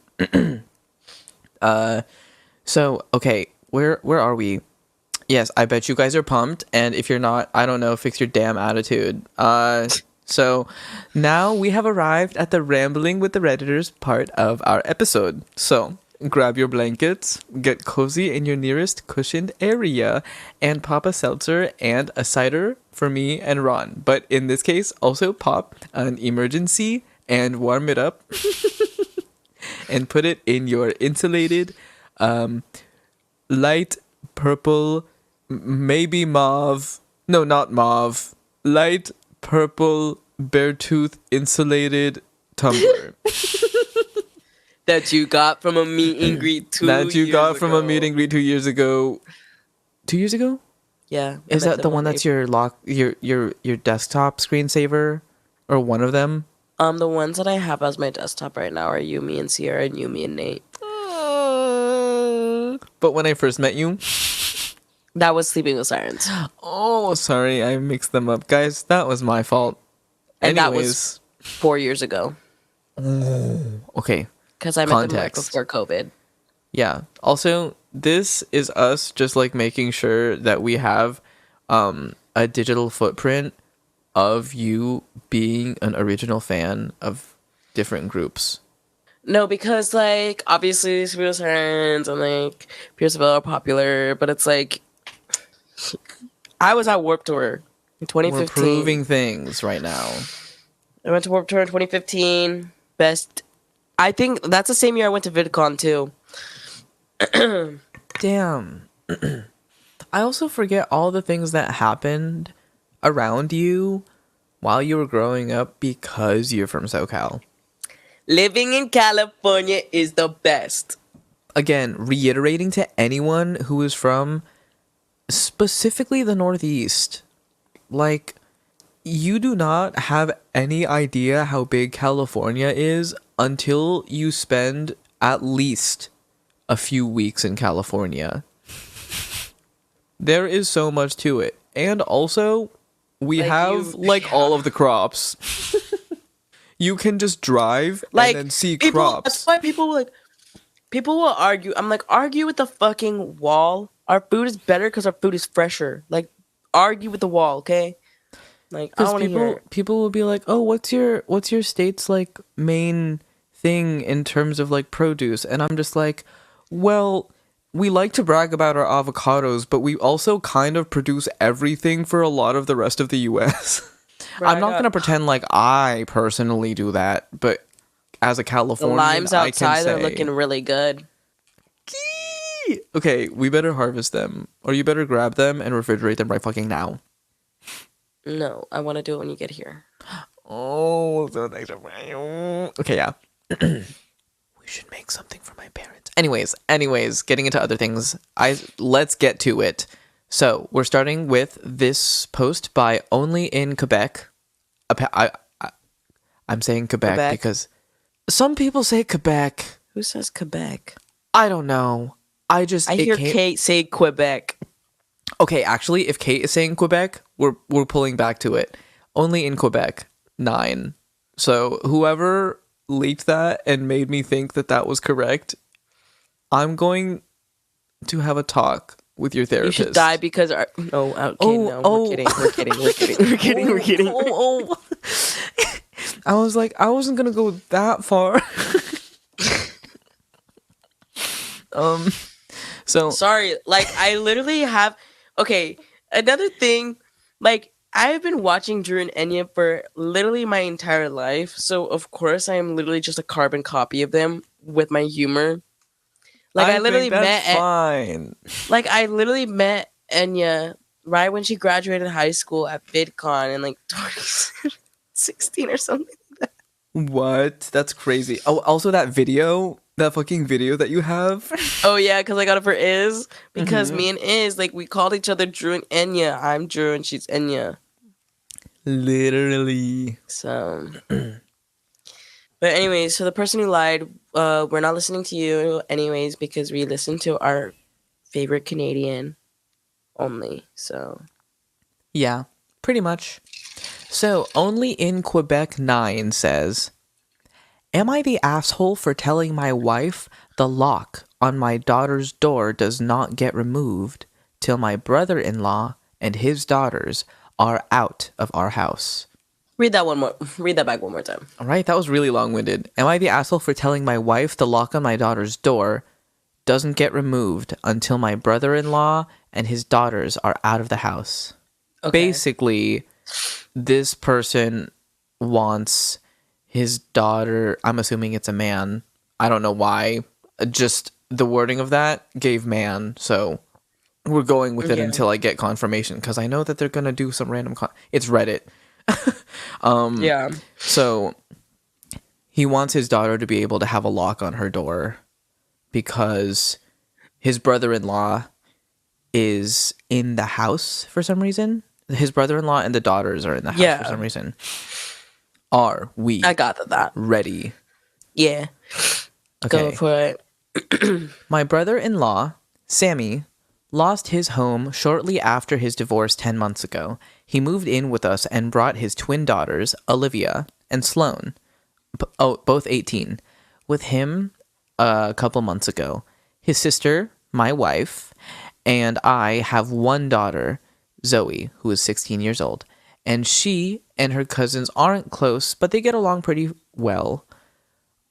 So, okay, where are we? Yes, I bet you guys are pumped, and if you're not, I don't know, fix your damn attitude. So now we have arrived at the rambling with the Redditors part of our episode. So grab your blankets, get cozy in your nearest cushioned area, and pop a seltzer and a cider for me and Ron. But in this case, also pop an emergency and warm it up and put it in your insulated, light purple, maybe mauve. No, not mauve. Light purple Beartooth insulated tumbler That you got from a meet and greet 2 that you years got from a ago. meet and greet 2 years ago. 2 years ago? Yeah. I Is met that the them one on that's April. your lock, your desktop screensaver, or one of them? The ones that I have as my desktop right now are Yumi and Sierra and Yumi and Nate. But when I first met you, That was Sleeping with Sirens. oh, sorry, I mixed them up, guys. That was my fault. And that Anyways, was 4 years ago. okay. Because I met them right Context. before COVID. Yeah. Also, this is us just like making sure that we have a digital footprint of you being an original fan of different groups. No, because, like, obviously Sleeping with Sirens and, like, Pierceville are popular, but it's like, I was at Warped Tour in We're 2015. proving things right now. I went to Warped Tour in 2015. Best. I think that's the same year I went to VidCon, too. Damn. I also forget all the things that happened around you while you were growing up because you're from SoCal. Living in California is the best. Again, reiterating to anyone who is from specifically the Northeast, like, you do not have any idea how big California is until you spend at least a few weeks in California. There is so much to it. And also, we Like, have, like, all of the crops. You can just drive Like, and then see people, crops. that's why people will argue. I'm like, argue with the fucking wall. Our food is better because our food is fresher. Like, argue with the wall, okay? Like, I Because want to hear. people will be like, oh, what's your state's like main thing in terms of like produce? And I'm just like, well, we like to brag about our avocados, but we also kind of produce everything for a lot of the rest of the US. Bro, I'm I not got- gonna pretend like I personally do that, but as a The Californian, limes I can outside are say, looking really good. okay, we better harvest them, or you better grab them and refrigerate them right fucking now. No, I want to do it when you get here. Oh, so thanks for okay, yeah. We should make something for my parents. Anyways, getting into other things. Let's get to it. So we're starting with this post by Only in Quebec. I'm saying Quebec because some people say Quebec. Who says Quebec? I don't know. I hear Kate say Quebec. Okay, actually, if Kate is saying Quebec, we're pulling back to it. Only in Quebec, 9. So whoever leaked that and made me think that that was correct, I'm going to have a talk with your You therapist. should die because our... No, okay, no, we're kidding. We're kidding. Oh. I was like, I wasn't gonna go that far. So Sorry, like, I literally have... Okay, another thing, like, I've been watching Drew and Enya for literally my entire life, so of course I am literally just a carbon copy of them with my humor. Like, I literally think that's met... fine. Like, I literally met Enya right when she graduated high school at VidCon in, like, 2016 or something. What? That's crazy. Oh, also that video, that fucking video that you have. Oh, yeah, because I got it for Iz. Because me and Iz, like, we called each other Drew and Enya. I'm Drew and she's Enya. Literally. So... But anyways, so the person who lied, we're not listening to you anyways because we listened to our favorite Canadian. only. So Yeah, pretty much. So, Only in Quebec 9 says, am I the asshole for telling my wife the lock on my daughter's door does not get removed till my brother-in-law and his daughters are out of our house? read that back one more time. All right, that was really long-winded. Am I the asshole for telling my wife the lock on my daughter's door doesn't get removed until my brother-in-law and his daughters are out of the house? Okay. Basically, this person wants his daughter, I'm assuming it's a man. I don't know why. Just the wording of that gave man, so we're going with it Yeah. until I get confirmation, because I know that they're going to do some random... It's Reddit. Yeah. So he wants his daughter to be able to have a lock on her door because his brother-in-law is in the house for some reason. His brother-in-law and the daughters are in the house Yeah. for some reason. Are we I got that. ready? Yeah. Go Okay. for it. My brother-in-law, Sammy, lost his home shortly after his divorce 10 months ago. He moved in with us and brought his twin daughters, Olivia and Sloane, both 18, with him a couple months ago. His sister, my wife, and I have one daughter, Zoe, who is 16 years old. And she and her cousins aren't close, but they get along pretty well.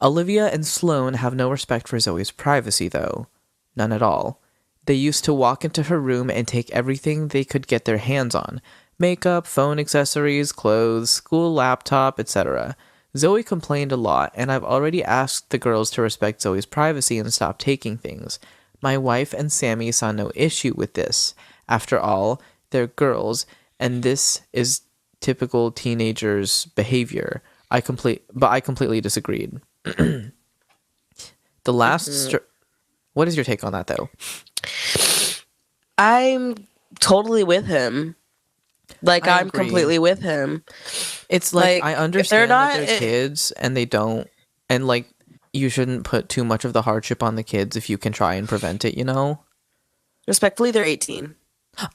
Olivia and Sloane have no respect for Zoe's privacy, though. None at all. They used to walk into her room and take everything they could get their hands on. Makeup, phone accessories, clothes, school laptop, etc. Zoe complained a lot, and I've already asked the girls to respect Zoe's privacy and stop taking things. My wife and Sammy saw no issue with this. After all, they're girls, and this is typical teenagers' behavior. But I completely disagreed. The last... What is your take on that, though? I'm totally with him. Like, I I'm agree. completely with him. It's like, I if they're understand that not- they're kids and they don't... And, like, you shouldn't put too much of the hardship on the kids if you can try and prevent it, you know? Respectfully, they're 18.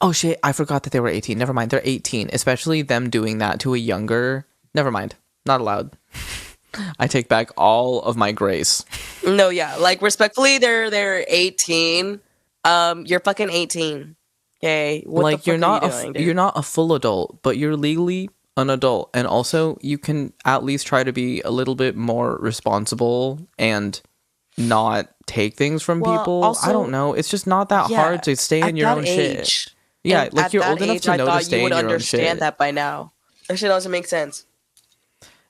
Oh, shit, I forgot that they were 18. Never mind, they're 18. Especially them doing that to a younger... Never mind. Not allowed. I take back all of my grace. No, yeah. Like, respectfully, they're 18. You're fucking 18. Okay? What Like, the fuck are you doing, dude? you're not a full adult, but you're legally an adult. And also, you can at least try to be a little bit more responsible and not take things from Well, people. also- I don't know. It's just not that Yeah, hard to stay in at your that own age, shit. Yeah, and like at you're that old enough age, to I know to thought stay you would in your own understand shit. that by now. That shit doesn't make sense.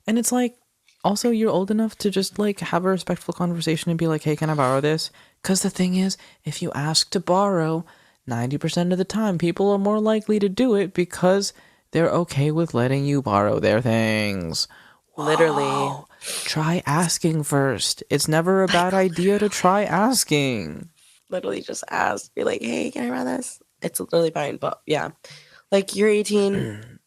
And it's like, also, you're old enough to just, like, have a respectful conversation and be like, hey, can I borrow this? Because the thing is, if you ask to borrow, 90% of the time, people are more likely to do it because they're okay with letting you borrow their things. Literally. Whoa. Try asking first. It's never a bad idea to try asking. Literally just ask. Be like, hey, can I run this? It's literally fine. But yeah. Like, you're 18.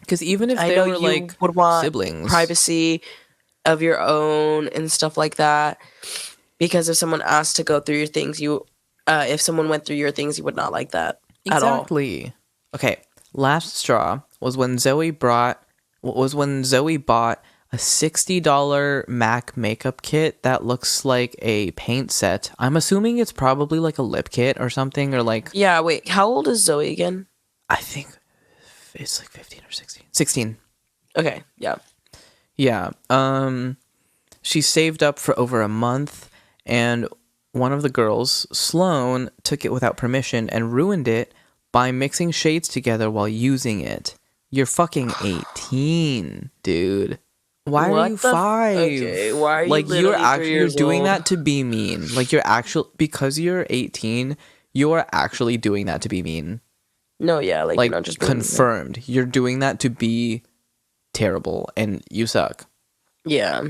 Because even if I they know were, you like, would want siblings. privacy of your own and stuff like that. Because if someone asked to go through your things, if someone went through your things, you would not like that at all. Exactly. Okay. Last straw was when Zoe bought a $60 MAC makeup kit that looks like a paint set. I'm assuming it's probably like a lip kit or something, or like, Yeah, wait. How old is Zoe again? I think it's like 15 or 16. 16. Okay, yeah. Yeah. She saved up for over a month, and one of the girls, Sloane, took it without permission and ruined it by mixing shades together while using it. You're fucking 18, dude. Why are What you the 5? okay, why are you like literally 3 you're years doing old? that to be mean. Like because you're 18, you are actually doing that to be mean. No, yeah, like Like you're not just being- confirmed. You're doing that to be terrible and you suck. Yeah.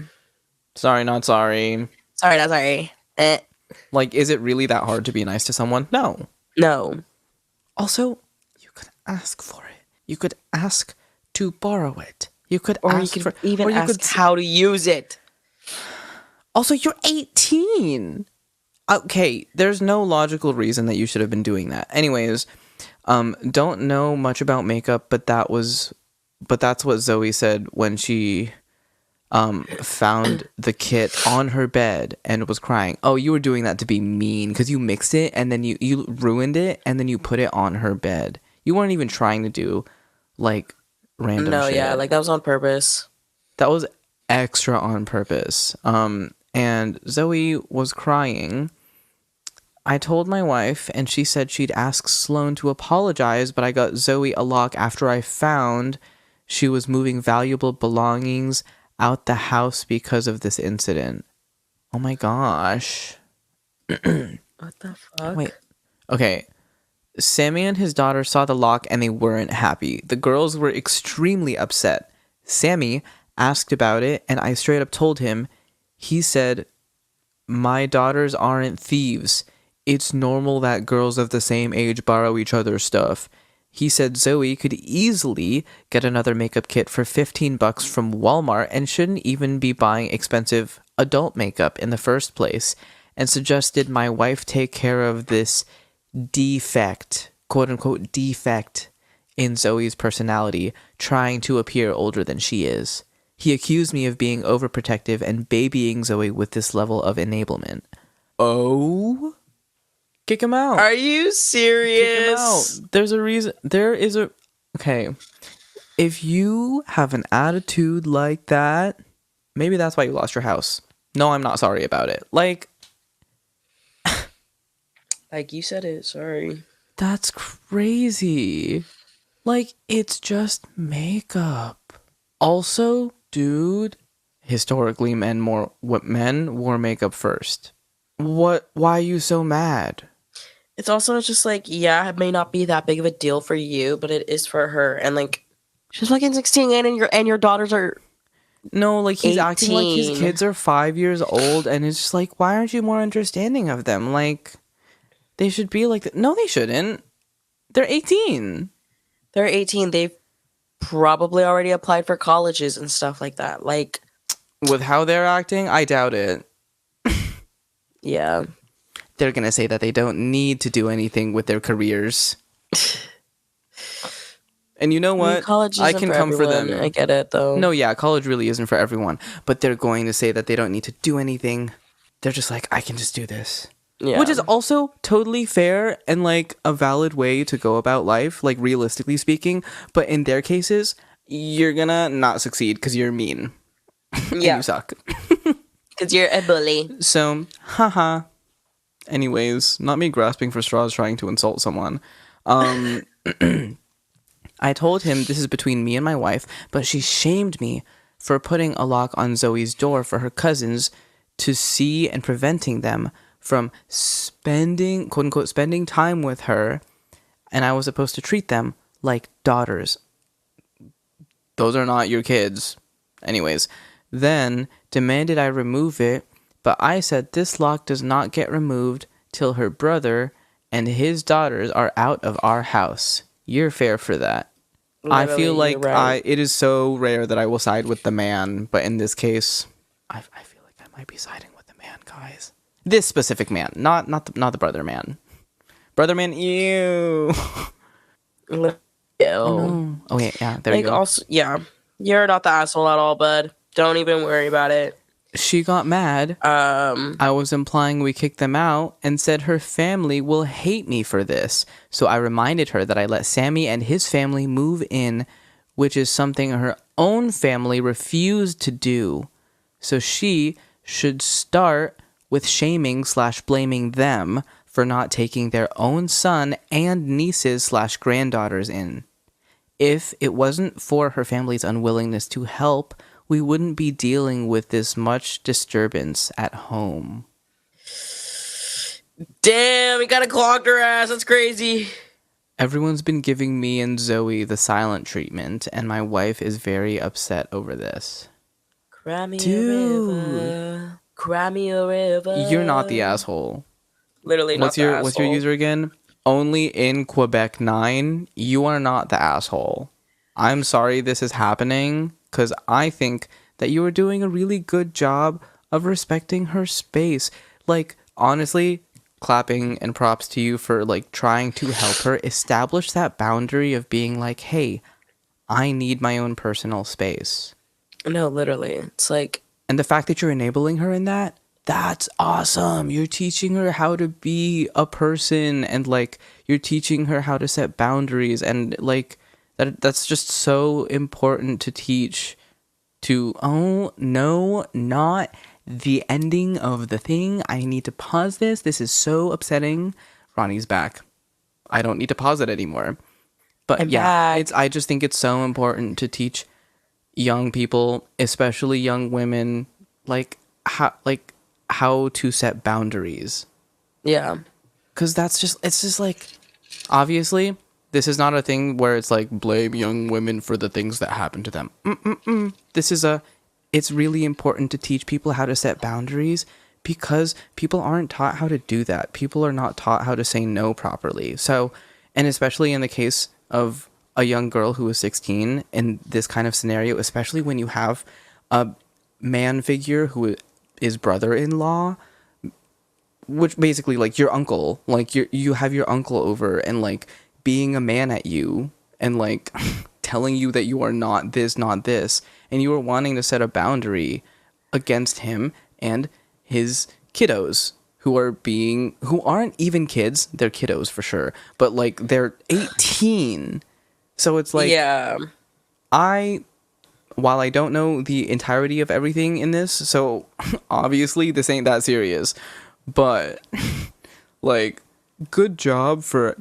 Sorry, not sorry. Sorry, not sorry. Like, is it really that hard to be nice to someone? No. No. Also, you could ask for it. You could ask to borrow it. You could Or you ask could for even or you ask could how to use it. Also, you're 18. Okay, there's no logical reason that you should have been doing that. Anyways, Don't know much about makeup, but that's what Zoe said when she found the kit on her bed and was crying. Oh, you were doing that to be mean because you mixed it and then you ruined it and then you put it on her bed. You weren't even trying to do like random No, shit. yeah, like that was on purpose. That was extra on purpose. And Zoe was crying. I told my wife, and she said she'd ask Sloane to apologize, but I got Zoe a lock after I found she was moving valuable belongings out the house because of this incident. Oh my gosh. What the fuck? Wait. Okay. Sammy and his daughter saw the lock and they weren't happy. The girls were extremely upset. Sammy asked about it, and I straight up told him. He said, "My daughters aren't thieves. It's normal that girls of the same age borrow each other's stuff." He said Zoe could easily get another makeup kit for $15 from Walmart and shouldn't even be buying expensive adult makeup in the first place, and suggested my wife take care of this defect, quote unquote defect, in Zoe's personality, trying to appear older than she is. He accused me of being overprotective and babying Zoe with this level of enablement. Oh? Kick him out. Are you serious? Kick him out. There's a reason. There is a... Okay. If you have an attitude like that, maybe that's why you lost your house. No, I'm not sorry about it. Like you said it, sorry. that's crazy. Like, it's just makeup. Also, dude, historically men wore makeup first. Why are you so mad? It's also just like, yeah, it may not be that big of a deal for you, but it is for her. And like, she's fucking 16 and your daughters are... No, like, he's acting like his 18. kids are 5 years old, and it's just like, why aren't you more understanding of them? Like, they should be like that. No, they shouldn't. They're 18. They're 18. They've probably already applied for colleges and stuff like that. Like, With how they're acting, I doubt it. yeah. They're gonna say that they don't need to do anything with their careers. And you know I mean, what? college I isn't can for come for everyone. them. I get it, though. No, yeah, college really isn't for everyone. But they're going to say that they don't need to do anything. They're just like, I can just do this. Yeah. Which is also totally fair and like a valid way to go about life, like realistically speaking. But in their cases, you're gonna not succeed because you're mean. And yeah. you suck. Because you're a bully. So, haha. Anyways, not me grasping for straws trying to insult someone. I told him this is between me and my wife, but she shamed me for putting a lock on Zoe's door for her cousins to see and preventing them from spending, quote unquote, spending time with her, and I was supposed to treat them like daughters. Those are not your kids. Anyways, then demanded I remove it, but I said this lock does not get removed till her brother and his daughters are out of our house. You're fair for that. I feel Literally, like you're right. it is so rare that I will side with the man, but in this case, I feel like I might be siding with the man, guys. This specific man, not the brother man. Brother man, ew. Ew. Oh wait, yeah, there you Like, go. also, yeah. You're not the asshole at all, bud. Don't even worry about it. She got mad. I was implying we kicked them out and said her family will hate me for this. So I reminded her that I let Sammy and his family move in, which is something her own family refused to do. So she should start with shaming/blaming them for not taking their own son and nieces/granddaughters in. If it wasn't for her family's unwillingness to help, we wouldn't be dealing with this much disturbance at home. Damn, we gotta clogged her ass. That's crazy. Everyone's been giving me and Zoe the silent treatment, and my wife is very upset over this. Cry me a Dude. river. Cry me a river. You're not the asshole. Literally not What's the your asshole. what's your user again? Only in Quebec 9. You are not the asshole. I'm sorry this is happening, because I think that you are doing a really good job of respecting her space. Like, honestly, clapping and props to you for like trying to help her establish that boundary of being like, hey, I need my own personal space. No, literally. It's like, And the fact that you're enabling her in that, that's awesome. You're teaching her how to be a person, and like you're teaching her how to set boundaries, and like that's just so important to teach. To, oh no, not the ending of the thing. I need to pause this. This is so upsetting. Ronnie's back. I don't need to pause it anymore. But I'm yeah, back. I just think it's so important to teach young people, especially young women, like how to set boundaries. yeah. Cuz it's just like, obviously this is not a thing where it's like blame young women for the things that happen to them. This is it's really important to teach people how to set boundaries, because people aren't taught how to do that. People are not taught how to say no properly. So, and especially in the case of a young girl who is 16 in this kind of scenario, especially when you have a man figure who is brother-in-law, which basically like your uncle, like you have your uncle over and like being a man at you and like telling you that you are not this, not this, and you are wanting to set a boundary against him and his kiddos who aren't even kids. They're kiddos for sure, but like they're 18. So it's like, yeah. while I don't know the entirety of everything in this, so obviously this ain't that serious, but like, good job for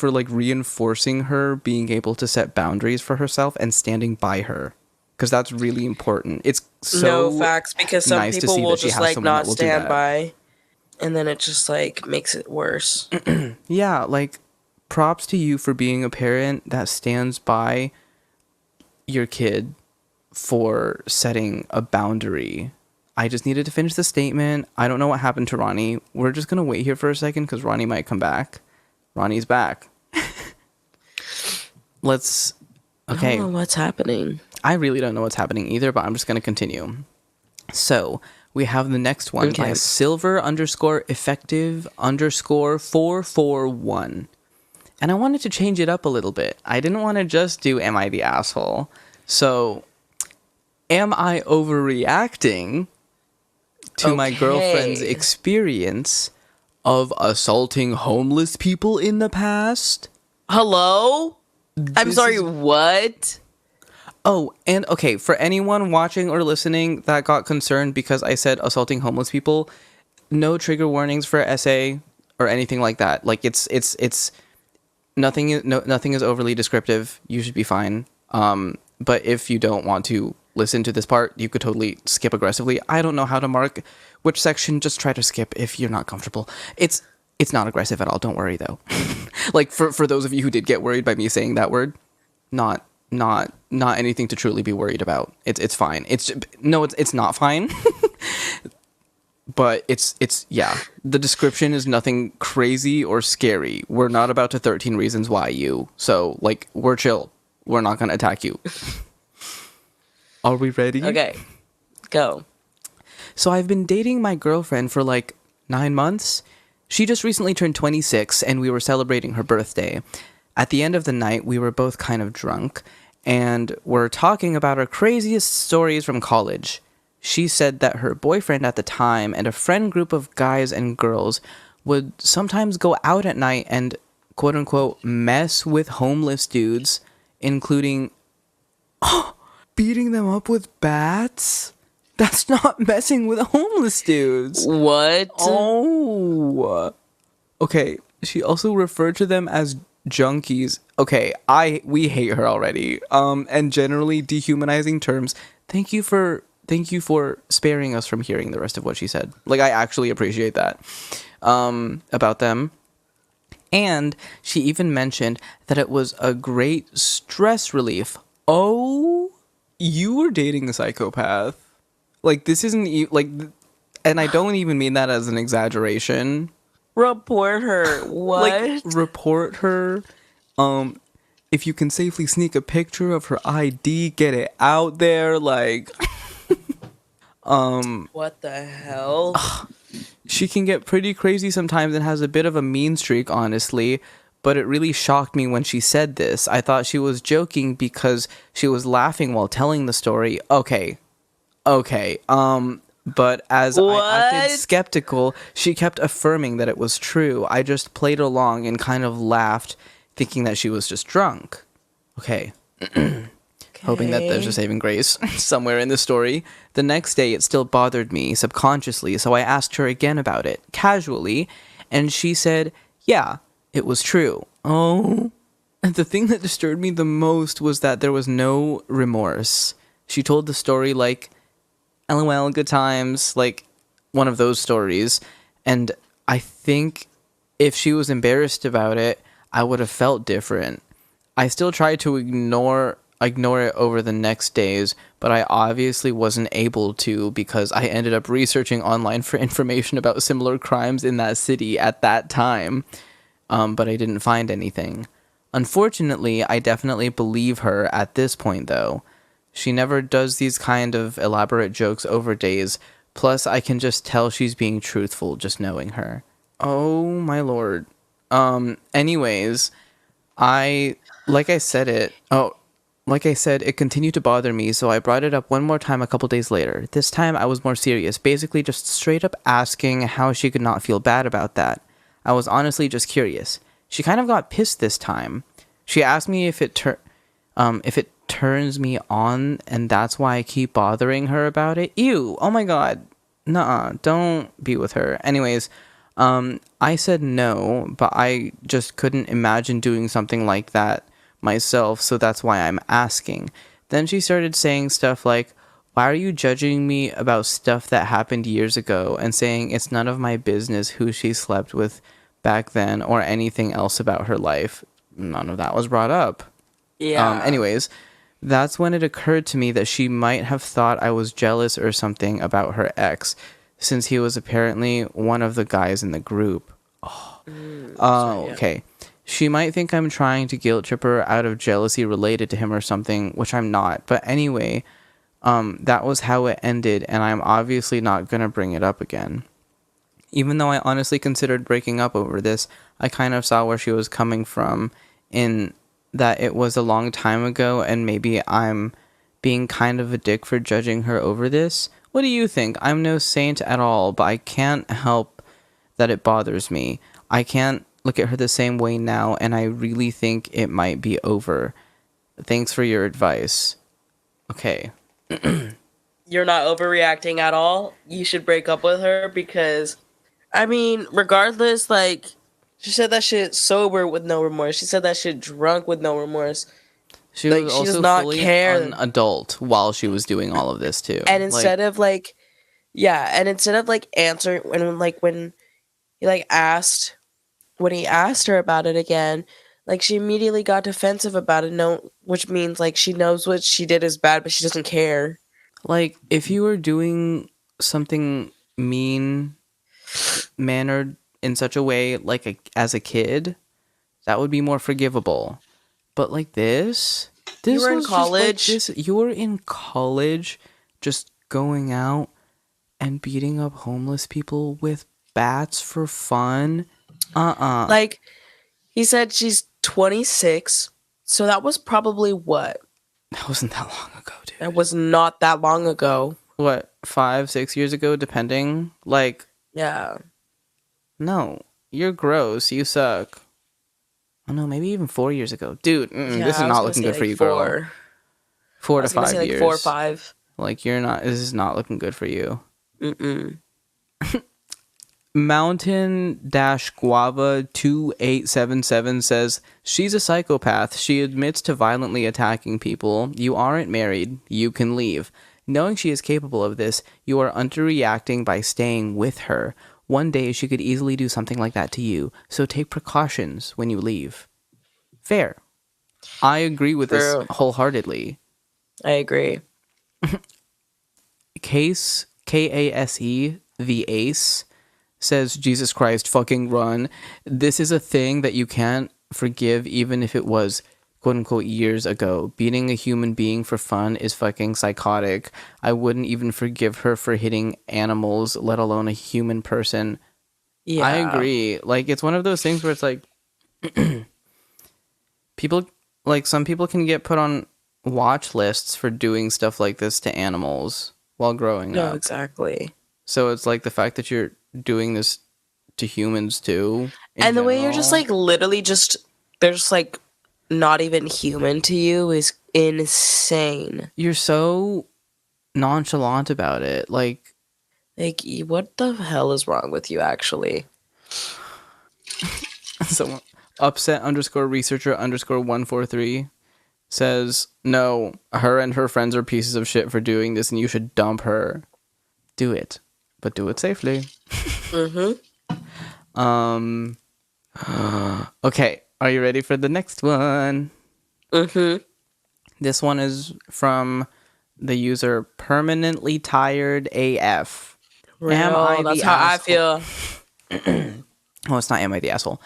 like reinforcing her being able to set boundaries for herself and standing by her, because that's really important. It's so No, facts, because some nice to people see will that she just has like someone that not will do stand that. by, and then it just like makes it worse. Yeah, like, props to you for being a parent that stands by your kid for setting a boundary. I just needed to finish the statement. I don't know what happened to Ronnie. We're just going to wait here for a second because Ronnie might come back. Ronnie's back. Let's... I Okay. don't know what's happening. I really don't know what's happening either, but I'm just going to continue. So, we have the next one by Okay. silver_effective_441. And I wanted to change it up a little bit. I didn't want to just do Am I the Asshole? So, am I overreacting to my girlfriend's Okay. experience of assaulting homeless people in the past? Hello? I'm This sorry, is- what? Oh, and okay, for anyone watching or listening that got concerned because I said assaulting homeless people, no trigger warnings for essay or anything like that. Like, it's nothing is overly descriptive. You should be fine. But if you don't want to listen to this part, you could totally skip aggressively. I don't know how to mark which section. Just try to skip if you're not comfortable. It's not aggressive at all. Don't worry though. Like, for those of you who did get worried by me saying that word, not anything to truly be worried about. It's fine. It's not fine. But it's yeah. The description is nothing crazy or scary. We're not about to 13 Reasons Why you. So like, we're chill. We're not gonna attack you. Are we ready? Okay, go. So I've been dating my girlfriend for like 9 months. She just recently turned 26 and we were celebrating her birthday. At the end of the night, we were both kind of drunk and were talking about our craziest stories from college. She said that her boyfriend at the time and a friend group of guys and girls would sometimes go out at night and quote unquote mess with homeless dudes, including beating them up with bats. That's not messing with homeless dudes. What? Oh. Okay, she also referred to them as junkies. Okay, we hate her already. And generally dehumanizing terms. Thank you for sparing us from hearing the rest of what she said. Like, I actually appreciate that. About them. And she even mentioned that it was a great stress relief. Oh, you were dating a psychopath. Like, this isn't and I don't even mean that as an exaggeration. Report her. What? Like, report her. If you can safely sneak a picture of her ID, get it out there. Like, What the hell? She can get pretty crazy sometimes and has a bit of a mean streak, honestly. But it really shocked me when she said this. I thought she was joking because she was laughing while telling the story. Okay. But as I acted What? skeptical, she kept affirming that it was true. I just played along and kind of laughed, thinking that she was just drunk. Okay. Hoping that there's a saving grace somewhere in the story. The next day, it still bothered me subconsciously, so I asked her again about it, casually, and she said, yeah, it was true. Oh. And the thing that disturbed me the most was that there was no remorse. She told the story like, LOL, good times, like one of those stories. And I think if she was embarrassed about it, I would have felt different. I still tried to ignore it over the next days, but I obviously wasn't able to because I ended up researching online for information about similar crimes in that city at that time. But I didn't find anything. Unfortunately, I definitely believe her at this point, though. She never does these kind of elaborate jokes over days. Plus, I can just tell she's being truthful just knowing her. Oh, my lord. Anyways, like I said, it continued to bother me, so I brought it up one more time a couple days later. This time, I was more serious, basically just straight up asking how she could not feel bad about that. I was honestly just curious. She kind of got pissed this time. She asked me if it turns me on, and that's why I keep bothering her about it. Ew, oh my god. Nuh-uh, don't be with her. Anyways, I said no, but I just couldn't imagine doing something like that myself, so that's why I'm asking. Then she started saying stuff like, why are you judging me about stuff that happened years ago, and saying it's none of my business who she slept with back then or anything else about her life. None of that was brought up. Yeah. Anyways, that's when it occurred to me that she might have thought I was jealous or something about her ex, since he was apparently one of the guys in the group. Okay. She might think I'm trying to guilt trip her out of jealousy related to him or something, which I'm not. But anyway, that was how it ended, and I'm obviously not gonna bring it up again. Even though I honestly considered breaking up over this, I kind of saw where she was coming from in that it was a long time ago and maybe I'm being kind of a dick for judging her over this. What do you think? I'm no saint at all, but I can't help that it bothers me. I can't look at her the same way now, and I really think it might be over. Thanks for your advice. Okay. You're not overreacting at all. You should break up with her because, I mean, regardless, like, she said that shit sober with no remorse. She said that shit drunk with no remorse. She Like, was she does also not fully care. an adult while she was doing all of this too. And instead of answering when he asked when he asked her about it again, like she immediately got defensive about it. No, which means like she knows what she did is bad, but she doesn't care. like if you were doing something mean mannered in such a way as a kid, that would be more forgivable. But like this You were in was just like college. this. You were in college, just going out and beating up homeless people with bats for fun. Like he said, she's 26, so that was probably what? That wasn't that long ago, dude. That was not that long ago. What, 5, 6 years ago, depending? Like, Yeah. no, you're gross. You suck. Oh no, maybe even 4 years ago, dude. Yeah, This is I was not gonna looking say, good for like, you, girl. 4 I to was gonna 5 say years. 4 or 5. Like you're not. This is not looking good for you. Mm-mm. Mountain Guava 2877 says she's a psychopath. She admits to violently attacking people. You aren't married. You can leave. Knowing she is capable of this, you are underreacting by staying with her. One day she could easily do something like that to you, so take precautions when you leave. Fair. I agree with this True. wholeheartedly. I agree. Case, Kase, the ace, says, Jesus Christ, fucking run. This is a thing that you can't forgive even if it was quote unquote years ago. Beating a human being for fun is fucking psychotic. I wouldn't even forgive her for hitting animals, let alone a human person. Yeah. I agree. Like, it's one of those things where it's like, people, like, some people can get put on watch lists for doing stuff like this to animals while growing No, up. exactly. So it's like the fact that you're doing this to humans too. And the way you're just like literally just they're just like not even human to you is insane. You're so nonchalant about it. Like, What the hell is wrong with you actually? someone upset underscore researcher underscore 143 says, no, her and her friends are pieces of shit for doing this and you should dump her. Do it, but do it safely. Okay, are you ready for the next one? This one is from the user permanently tired AF. That's how I feel. Oh, it's not am I the asshole.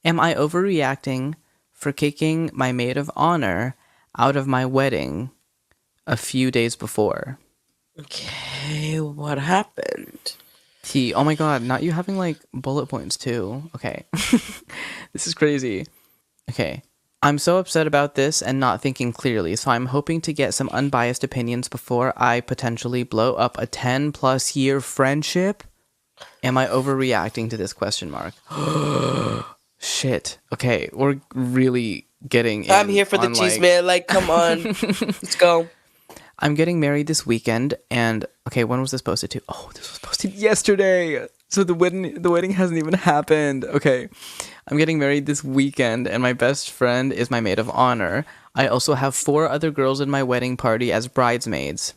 Am I overreacting for kicking my maid of honor out of my wedding a few days before? Okay, what happened? Oh my god, not you having like bullet points too. Okay. This is crazy. Okay. I'm so upset about this and not thinking clearly, so I'm hoping to get some unbiased opinions before I potentially blow up a 10+ year friendship. Am I overreacting to this question mark? Shit. Okay, we're really getting I'm here for the cheese, man. Like, come on. Let's go. I'm getting married this weekend, and okay, when was this posted to? Oh, this was posted yesterday. So the wedding hasn't even happened. Okay. I'm getting married this weekend, and my best friend is my maid of honor. I also have 4 other girls in my wedding party as bridesmaids.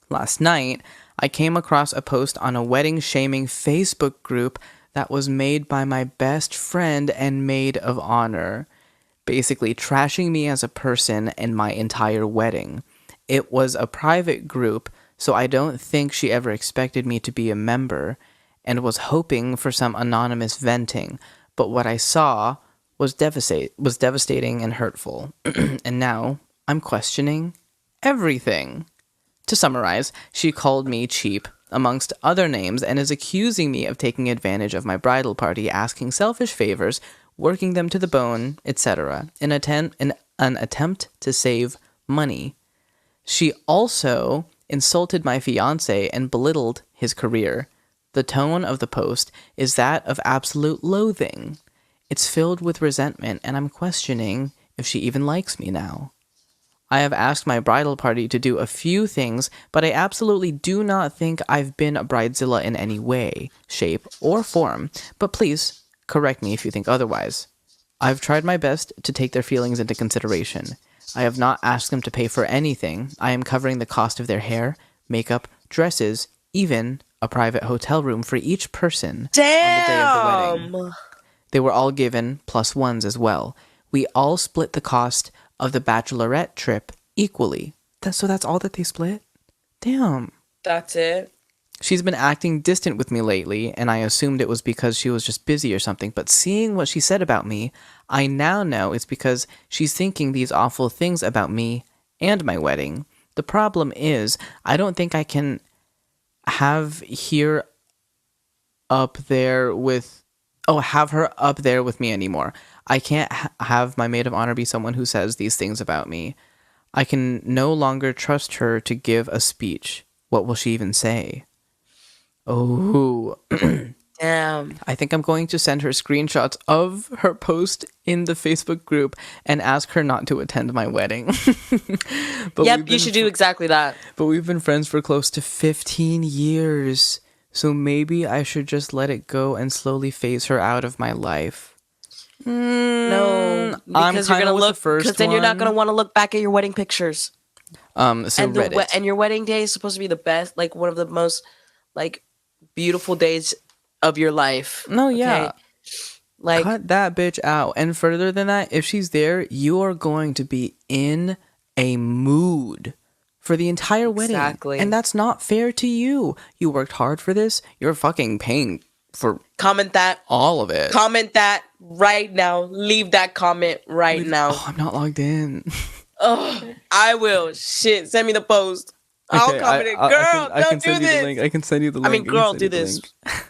Last night, I came across a post on a wedding shaming Facebook group that was made by my best friend and maid of honor, basically trashing me as a person and my entire wedding. It was a private group, so I don't think she ever expected me to be a member, and was hoping for some anonymous venting. But what I saw was devastating and hurtful. And now I'm questioning everything. To summarize, she called me cheap, amongst other names, and is accusing me of taking advantage of my bridal party, asking selfish favors, working them to the bone, etc., in an attempt to save money. She also insulted my fiancé and belittled his career. The tone of the post is that of absolute loathing. It's filled with resentment, and I'm questioning if she even likes me now. I have asked my bridal party to do a few things, but I absolutely do not think I've been a bridezilla in any way, shape, or form. But please, correct me if you think otherwise. I've tried my best to take their feelings into consideration. I have not asked them to pay for anything. I am covering the cost of their hair, makeup, dresses, even a private hotel room for each person on the day of the wedding. They were all given +1s as well. We all split the cost of the bachelorette trip equally. So that's all that they split? Damn. That's it. She's been acting distant with me lately, and I assumed it was because she was just busy or something, but seeing what she said about me, I now know it's because she's thinking these awful things about me and my wedding. The problem is, I don't think I can have her up there with me anymore. I can't have my maid of honor be someone who says these things about me. I can no longer trust her to give a speech. What will she even say? Oh. Damn. I think I'm going to send her screenshots of her post in the Facebook group and ask her not to attend my wedding. Yep, you should do exactly that. But we've been friends for close to 15 years. So maybe I should just let it go and slowly phase her out of my life. No, because you're gonna look. Because then you're not gonna want to look back at your wedding pictures. So and Reddit. And your wedding day is supposed to be the best, like one of the most, like, beautiful days of your life. No, yeah. Okay? Like, cut that bitch out. And further than that, if she's there, you are going to be in a mood for the entire wedding. Exactly. And that's not fair to you. You worked hard for this. You're fucking paying for comment that. all of it. Comment that right now. Leave that comment right now. Oh, I'm not logged in. Oh, I will. Shit, send me the post. I'll Okay, comment it. Girl, I can don't do send you the this. link. I can send you the I link. mean, girl, can send do you the this. link.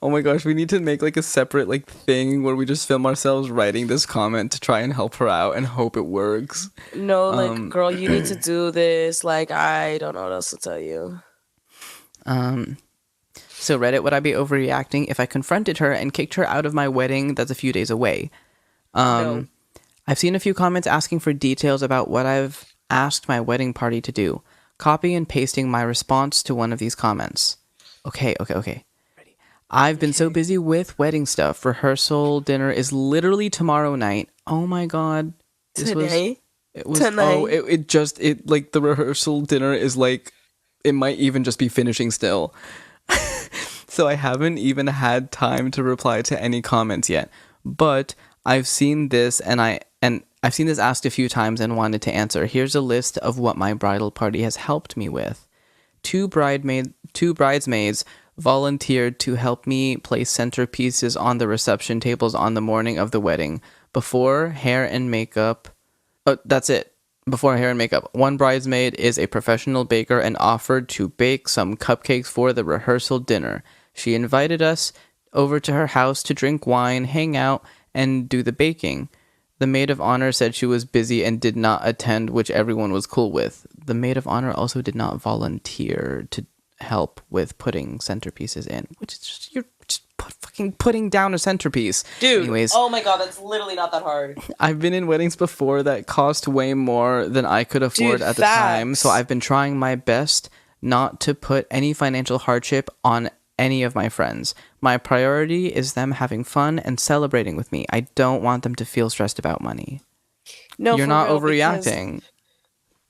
Oh my gosh, we need to make like a separate like thing where we just film ourselves writing this comment to try and help her out and hope it works. No, like, girl, you need to do this. Like, I don't know what else to tell you. So Reddit, would I be overreacting if I confronted her and kicked her out of my wedding that's a few days away? No. I've seen a few comments asking for details about what I've asked my wedding party to do. Copy and pasting my response to one of these comments. Okay. Ready. I've been so busy with wedding stuff. Rehearsal dinner is literally tomorrow night. Oh my god. Today? It was Tonight? it like the rehearsal dinner is like it might even just be finishing still. So I haven't even had time to reply to any comments yet. But I've seen this and I've seen this asked a few times and wanted to answer. Here's a list of what my bridal party has helped me with. Two bridesmaids volunteered to help me place centerpieces on the reception tables on the morning of the wedding. Before hair and makeup. Oh, that's it. Before hair and makeup. One bridesmaid is a professional baker and offered to bake some cupcakes for the rehearsal dinner. She invited us over to her house to drink wine, hang out, and do the baking. The maid of honor said she was busy and did not attend, which everyone was cool with. The maid of honor also did not volunteer to help with putting centerpieces in, which is just, you're just fucking putting down a centerpiece. Dude, Anyways, oh my god, that's literally not that hard. I've been in weddings before that cost way more than I could afford Dude, at the time, facts. so I've been trying my best not to put any financial hardship on any of my friends. My priority is them having fun and celebrating with me. I don't want them to feel stressed about money. No, You're for not real, overreacting.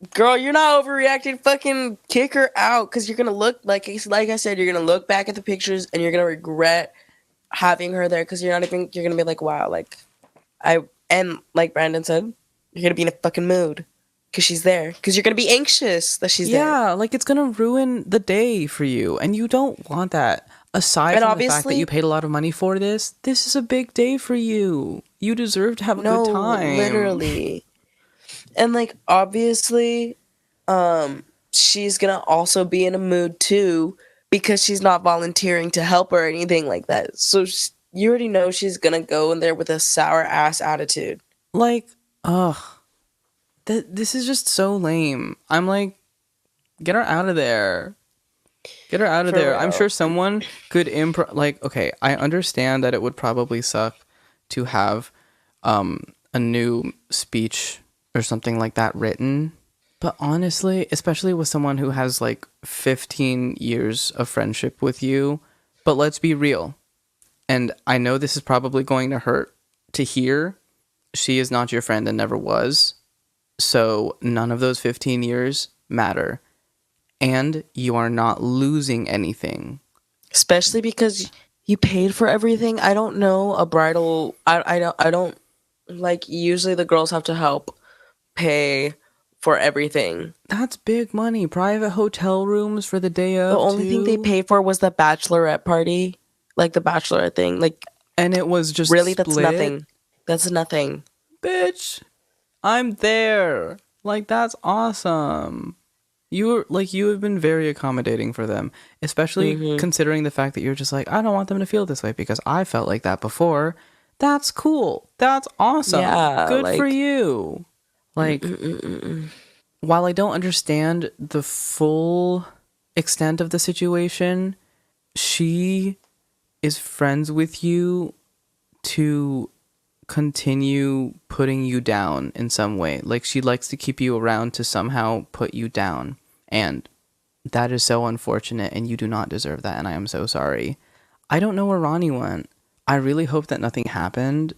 because, girl, you're not overreacting. Fucking kick her out, because you're gonna look like I said, you're gonna look back at the pictures and you're gonna regret having her there, because you're gonna be like, wow, like and like Brandon said, you're gonna be in a fucking mood because she's there, because you're gonna be anxious that she's there. Yeah, like it's gonna ruin the day for you, and you don't want that. Aside And from the fact that obviously- you paid a lot of money for this is a big day for you. You deserve to have a No, good time. literally. And like obviously, she's gonna also be in a mood too, because she's not volunteering to help or anything like that. So you already know she's gonna go in there with a sour ass attitude. Like, ugh. This is just so lame. I'm like, get her out of there. Get her out of For there. I'm real. sure someone could like, okay, I understand that it would probably suck to have a new speech or something like that written. But honestly, especially with someone who has like 15 years of friendship with you, but let's be real. And I know this is probably going to hurt to hear. She is not your friend and never was. So none of those 15 years matter. And you are not losing anything. Especially because you paid for everything. I don't know a bridal. I don't like. Usually the girls have to help pay for everything. That's big money. Private hotel rooms for the day of. The only thing they too. paid for was the bachelorette party, like the bachelorette thing. Like And it was just really, that's split. nothing. That's nothing. Bitch, I'm there. Like, that's awesome. You have been very accommodating for them, especially considering the fact that you're just like, I don't want them to feel this way because I felt like that before. That's cool. That's awesome. Yeah, Good for like- you. Like, while I don't understand the full extent of the situation, she is friends with you to continue putting you down in some way. Like, she likes to keep you around to somehow put you down. And that is so unfortunate, and you do not deserve that, and I am so sorry. I don't know where Ronnie went. I really hope that nothing happened.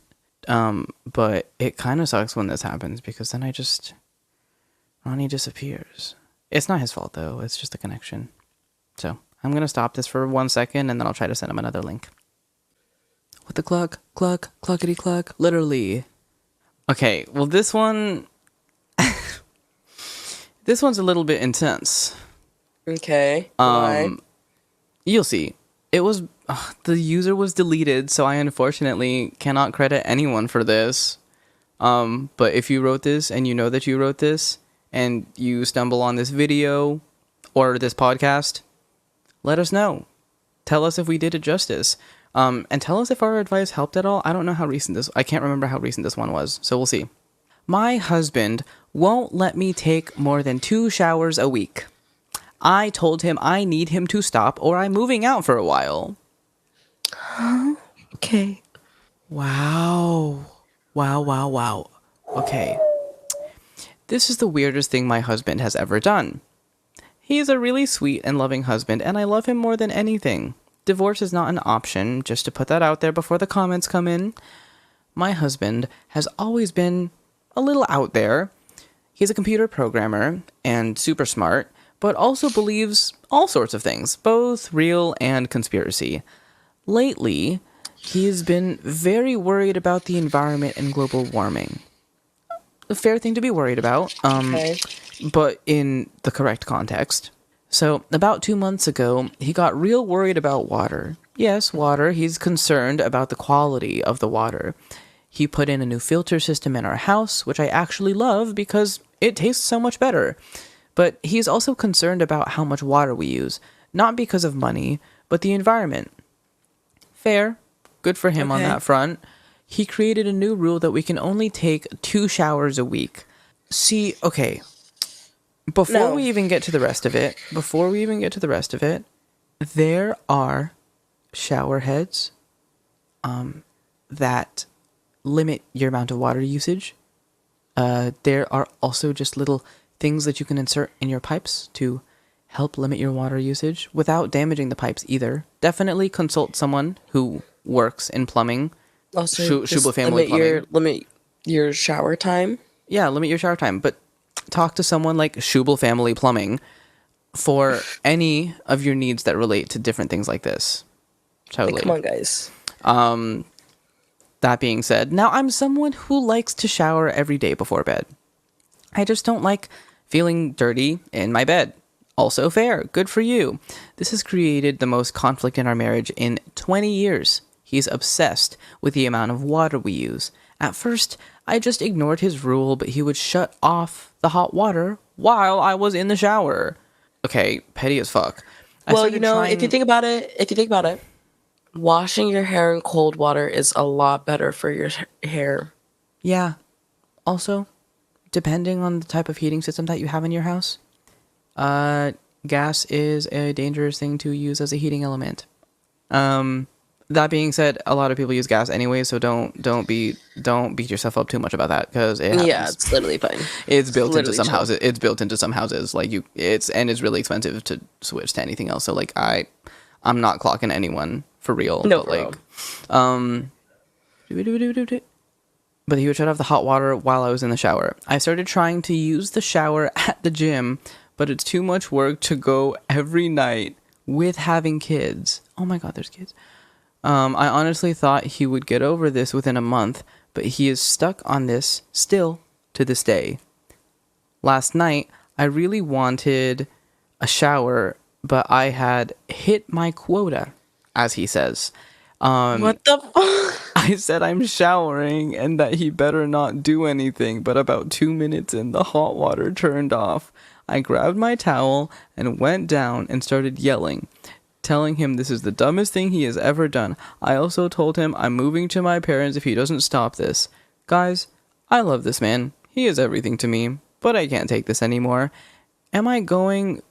But it kind of sucks when this happens, because then Ronnie disappears. It's not his fault, though. It's just a connection. So I'm going to stop this for 1 second, and then I'll try to send him another link. What the cluck, cluckety cluck, literally. Okay, well, this one, this one's a little bit intense. Okay. Why? You'll see. it was the user was deleted, so I unfortunately cannot credit anyone for this. But if you wrote this and you know that you wrote this and you stumble on this video or this podcast, let us know. Tell us if we did it justice. And tell us if our advice helped at all. I don't know how recent I can't remember how recent this one was, so we'll see. My husband won't let me take more than 2 showers a week. I told him I need him to stop or I'm moving out for a while. Okay. Wow. Wow. Okay. This is the weirdest thing my husband has ever done. He is a really sweet and loving husband, and I love him more than anything. Divorce is not an option, just to put that out there before the comments come in. My husband has always been a little out there. He's a computer programmer and super smart, but also believes all sorts of things, both real and conspiracy. Lately, he has been very worried about the environment and global warming. A fair thing to be worried about, Okay. but in the correct context. So, about 2 months ago, he got real worried about water. Yes, water. He's concerned about the quality of the water. He put in a new filter system in our house, which I actually love because it tastes so much better. But he's also concerned about how much water we use, not because of money, but the environment. Fair. Good for him on Okay. that front. He created a new rule that we can only take 2 showers a week. See, okay. Before No. we even get to the rest of it, there are shower heads that limit your amount of water usage. There are also just little things that you can insert in your pipes to help limit your water usage without damaging the pipes either. Definitely consult someone who works in plumbing. Also, just Shubla family limit your shower time. Yeah, limit your shower time, but talk to someone like Shubel Family Plumbing for any of your needs that relate to different things like this. Totally. Like, come on, guys. That being said, now I'm someone who likes to shower every day before bed. I just don't like feeling dirty in my bed. Also fair. Good for you. This has created the most conflict in our marriage in 20 years. He's obsessed with the amount of water we use. At first, I just ignored his rule, but he would shut off the hot water while I was in the shower. Okay, petty as fuck. Well, you know, if you think about it, washing your hair in cold water is a lot better for your hair. Yeah. Also, depending on the type of heating system that you have in your house, gas is a dangerous thing to use as a heating element. That being said, a lot of people use gas anyway, so don't beat yourself up too much about that because Yeah, it's literally fine. It's built into literally some chill. houses. It's built into some houses. Like it's really expensive to switch to anything else. So like I'm not clocking anyone for real. No, but like, but he would shut off the hot water while I was in the shower. I started trying to use the shower at the gym, but it's too much work to go every night with having kids. Oh my god, there's kids. I honestly thought he would get over this within a month, but he is stuck on this still to this day. Last night, I really wanted a shower, but I had hit my quota, as he says. What the fuck? I said I'm showering and that he better not do anything, but about 2 minutes in, the hot water turned off. I grabbed my towel and went down and started yelling, telling him this is the dumbest thing he has ever done. I also told him I'm moving to my parents if he doesn't stop this. Guys, I love this man. He is everything to me, but I can't take this anymore. Am I going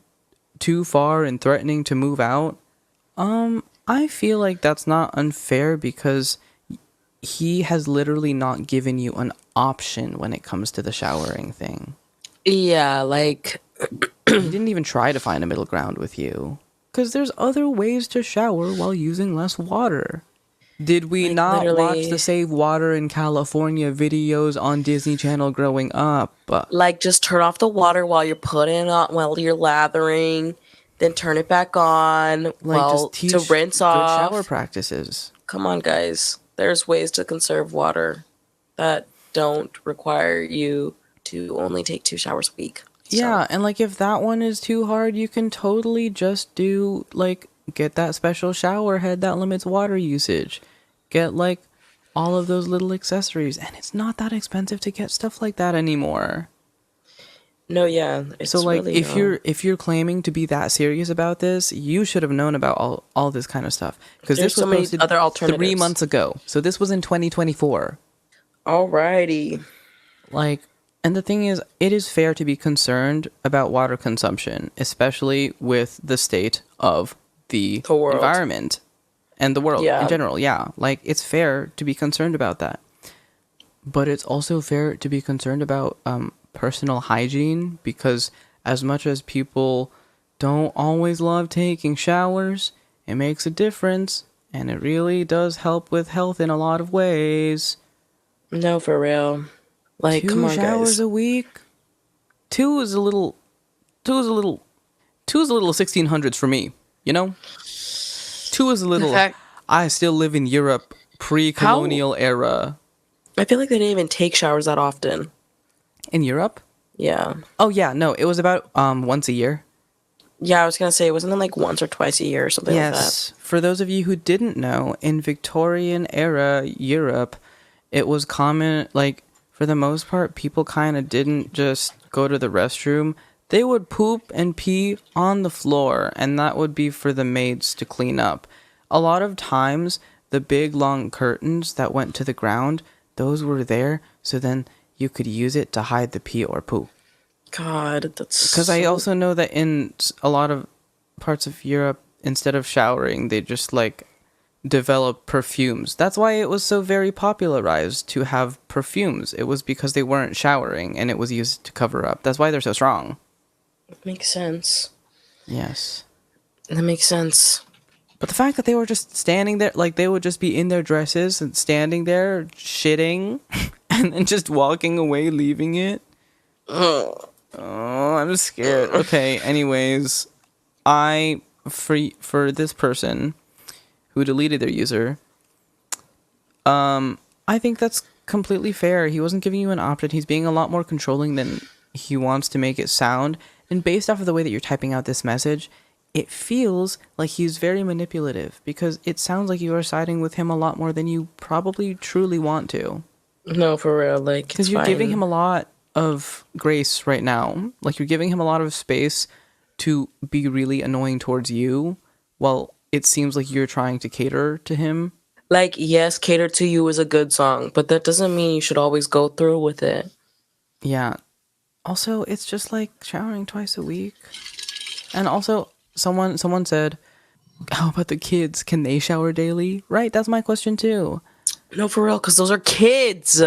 too far in threatening to move out? I feel like that's not unfair because he has literally not given you an option when it comes to the showering thing. Yeah, like, He didn't even try to find a middle ground with you. Because there's other ways to shower while using less water. Did we Like, not watch literally- the Save Water in California videos on Disney Channel growing up? like just turn off the water while you're while you're lathering, then turn it back on while to rinse good off. shower practices. Come on, guys. There's ways to conserve water that don't require you to only take 2 showers a week. So, Yeah, and like if that one is too hard, you can totally just do like get that special shower head that limits water usage. Get like all of those little accessories, and it's not that expensive to get stuff like that anymore. No, yeah, So it's like really if you're claiming to be that serious about this, you should have known about all this kind of stuff, because There's this was so many posted other alternatives. 3 months ago. So this was in 2024. Alrighty. Like, and the thing is, it is fair to be concerned about water consumption, especially with the state of the world. environment and the world Yeah. in general. Yeah, like it's fair to be concerned about that. But it's also fair to be concerned about personal hygiene, because as much as people don't always love taking showers, it makes a difference, and it really does help with health in a lot of ways. No, for real. Like, 2 come on, showers guys. a week. Two is a little 1600s for me, you know? 2 is a little. fact- I still live in Europe pre-colonial era. I feel like they didn't even take showers that often. In Europe? Yeah. Oh yeah, no, it was about once a year. Yeah, I was gonna say, wasn't it like once or twice a year or something like that? Yes. For those of you who didn't know, in Victorian era Europe, it was common, like, for the most part, people kind of didn't just go to the restroom. They would poop and pee on the floor, and that would be for the maids to clean up. A lot of times, the big long curtains that went to the ground, those were there, so then you could use it to hide the pee or poo. God, that's Because I also know that in a lot of parts of Europe, instead of showering, they just like develop perfumes. That's why it was so very popularized to have perfumes. It was because they weren't showering and it was used to cover up. That's why they're so strong. makes sense. Yes. That makes sense. But the fact that they were just standing there, like they would just be in their dresses and standing there, shitting, and then just walking away, leaving it. Ugh. Oh, I'm scared. Okay, anyways, for this person who deleted their user, I think that's completely fair. He wasn't giving you an option. He's being a lot more controlling than he wants to make it sound. And based off of the way that you're typing out this message, it feels like he's very manipulative, because it sounds like you are siding with him a lot more than you probably truly want to. No, for real. Like, Because you're giving him a lot of grace right now. Like, you're giving him a lot of space to be really annoying towards you, while it seems like you're trying to cater to him. Like, yes, Cater to You is a good song, but that doesn't mean you should always go through with it. Yeah. Also, it's just like showering twice a week. And also, someone said, how about the kids? Can they shower daily? Right, that's my question too. No, for real, because those are kids.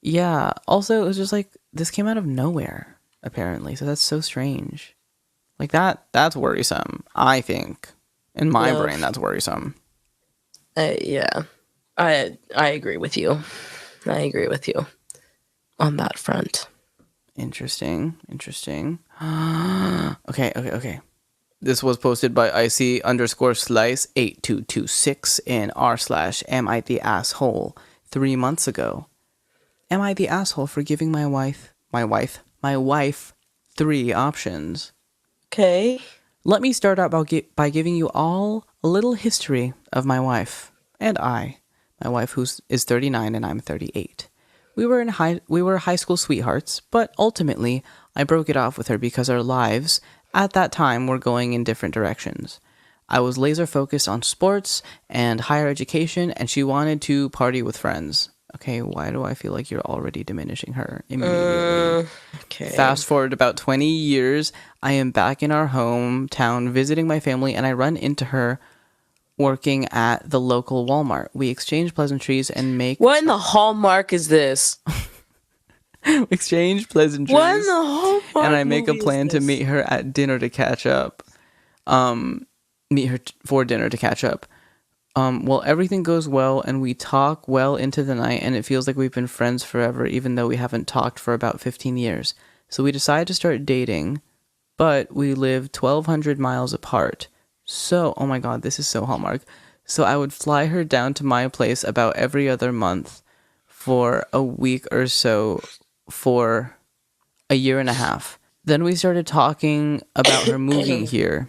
Yeah. Also, it was just like, this came out of nowhere, apparently. So that's so strange. Like, that's worrisome, I think. In my Yeah. brain, that's worrisome. Yeah. I agree with you. I agree with you on that front. Interesting. Okay. This was posted by IC_slice8226 in r/am I the asshole 3 months ago. Am I the asshole for giving my wife 3 options? Okay. Let me start out by giving you all a little history of my wife and I. My wife is 39 and I'm 38. We were high school sweethearts, but ultimately I broke it off with her because our lives at that time were going in different directions. I was laser focused on sports and higher education, and she wanted to party with friends. Okay, why do I feel like you're already diminishing her immediately? Okay. Fast forward about 20 years, I am back in our hometown visiting my family, and I run into her working at the local Walmart. We exchange pleasantries and make What in the hallmark is this? exchange pleasantries. What in the hallmark? And I make a movie is plan to this? meet her at dinner to catch up. For dinner to catch up. Well, everything goes well, and we talk well into the night, and it feels like we've been friends forever, even though we haven't talked for about 15 years. So we decide to start dating, but we live 1,200 miles apart. So, oh my god, this is so Hallmark. So I would fly her down to my place about every other month for a week or so for a year and a half. Then we started talking about her moving here.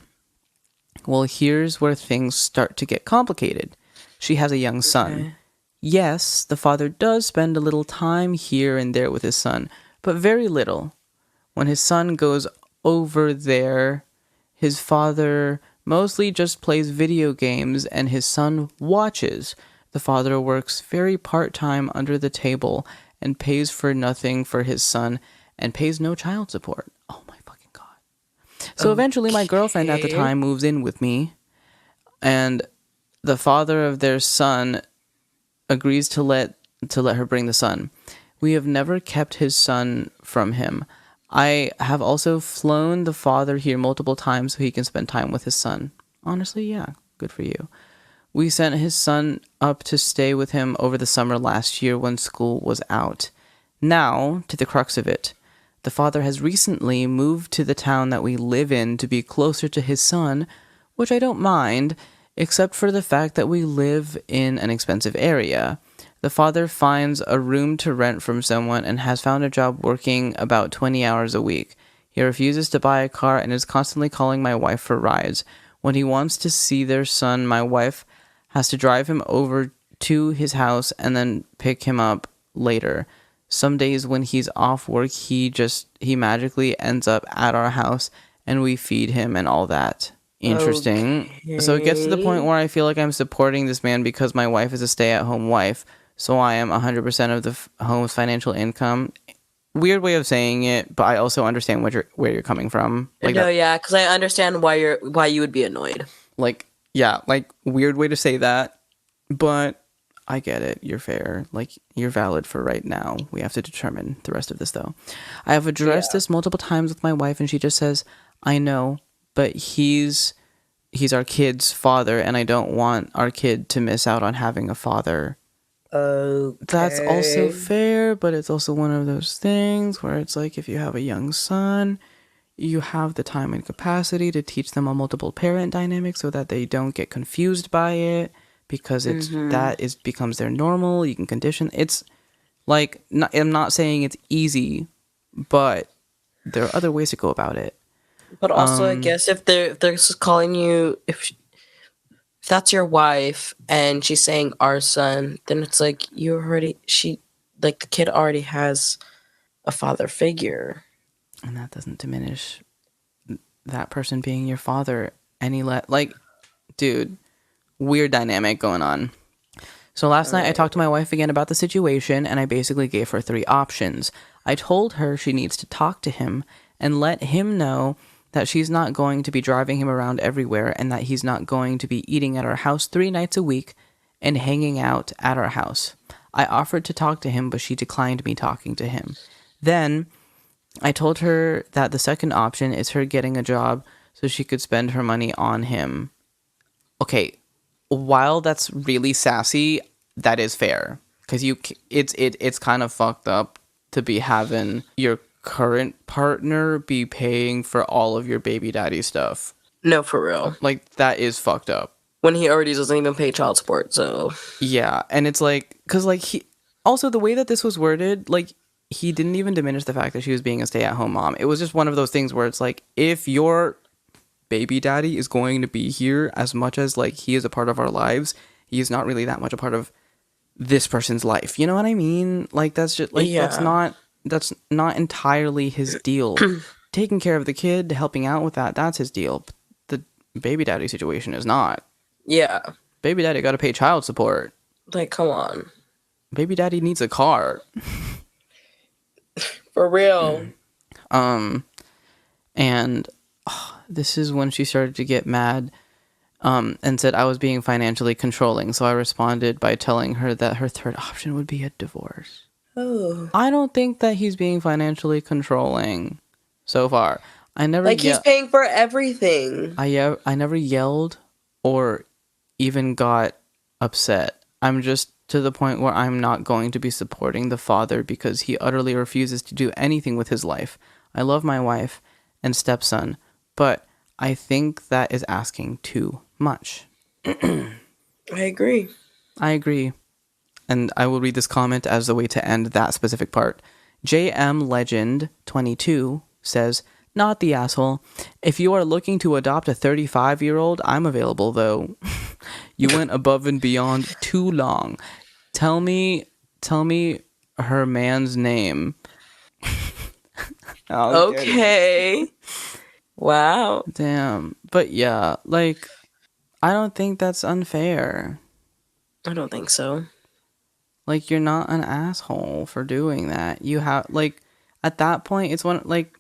Well, here's where things start to get complicated. She has a young son. Okay. Yes, the father does spend a little time here and there with his son, but very little. When his son goes over there, his father mostly just plays video games and his son watches. The father works very part-time under the table and pays for nothing for his son and pays no child support. Oh my fucking God. So eventually my girlfriend at the Okay. time moves in with me, and the father of their son agrees to let her bring the son. We have never kept his son from him. I have also flown the father here multiple times so he can spend time with his son. Honestly, yeah, good for you. We sent his son up to stay with him over the summer last year when school was out. Now, to the crux of it. The father has recently moved to the town that we live in to be closer to his son, which I don't mind, except for the fact that we live in an expensive area. The father finds a room to rent from someone and has found a job working about 20 hours a week. He refuses to buy a car and is constantly calling my wife for rides. When he wants to see their son, my wife has to drive him over to his house and then pick him up later. Some days when he's off work, he magically ends up at our house and we feed him and all that. Interesting. So it gets to the point where I feel like I'm supporting this man because my wife is a stay-at-home wife. So I am 100% of the home's financial income. Weird way of saying it, but I also understand where you're coming from. Like No, that, yeah, because I understand why you would be annoyed. like yeah, like weird way to say that, but I get it. You're fair. Like you're valid for right now. We have to determine the rest of this though. I have addressed this multiple times with my wife, and she just says, "I know, but he's our kid's father, and I don't want our kid to miss out on having a father." That's also fair, but it's also one of those things where it's like if you have a young son, you have the time and capacity to teach them a multiple parent dynamic so that they don't get confused by it because becomes their normal. You can condition. It's like I'm not saying it's easy, but there are other ways to go about it. But also, I guess if they're just calling you, if that's your wife and she's saying our son, then it's like the kid already has a father figure. And that doesn't diminish that person being your father any like, dude, weird dynamic going on. So last night I talked to my wife again about the situation, and I basically gave her 3 options. I told her she needs to talk to him and let him know that she's not going to be driving him around everywhere and that he's not going to be eating at our house 3 nights a week and hanging out at our house. I offered to talk to him, but she declined me talking to him. Then I told her that the second option is her getting a job so she could spend her money on him. Okay, while that's really sassy, that is fair. Because it's kind of fucked up to be having your current partner be paying for all of your baby daddy stuff. No, for real. Like, that is fucked up. When he already doesn't even pay child support, so. Yeah, and it's like, because like he, also the way that this was worded, like he didn't even diminish the fact that she was being a stay-at-home mom. It was just one of those things where it's like, if your baby daddy is going to be here as much as like he is a part of our lives, he is not really that much a part of this person's life. You know what I mean? Like that's just like that's not entirely his deal. Taking care of the kid, helping out with that's his deal. The baby daddy situation is not. Yeah. Baby daddy got to pay child support. Like, come on. Baby daddy needs a car. For real. And this is when she started to get mad and said I was being financially controlling. So I responded by telling her that her third option would be a divorce. Oh. I don't think that he's being financially controlling so far. I never like he's paying for everything. I never yelled or even got upset. I'm just to the point where I'm not going to be supporting the father because he utterly refuses to do anything with his life. I love my wife and stepson, but I think that is asking too much. I agree. I agree. And I will read this comment as the way to end that specific part. JM Legend 22 says, not the asshole. If you are looking to adopt a 35-year-old, I'm available, though. You went above and beyond too long. Tell me her man's name. I'll get it. Okay. Wow. Damn. But yeah, like, I don't think that's unfair. I don't think so. Like, you're not an asshole for doing that. You have, like, at that point, it's one, like,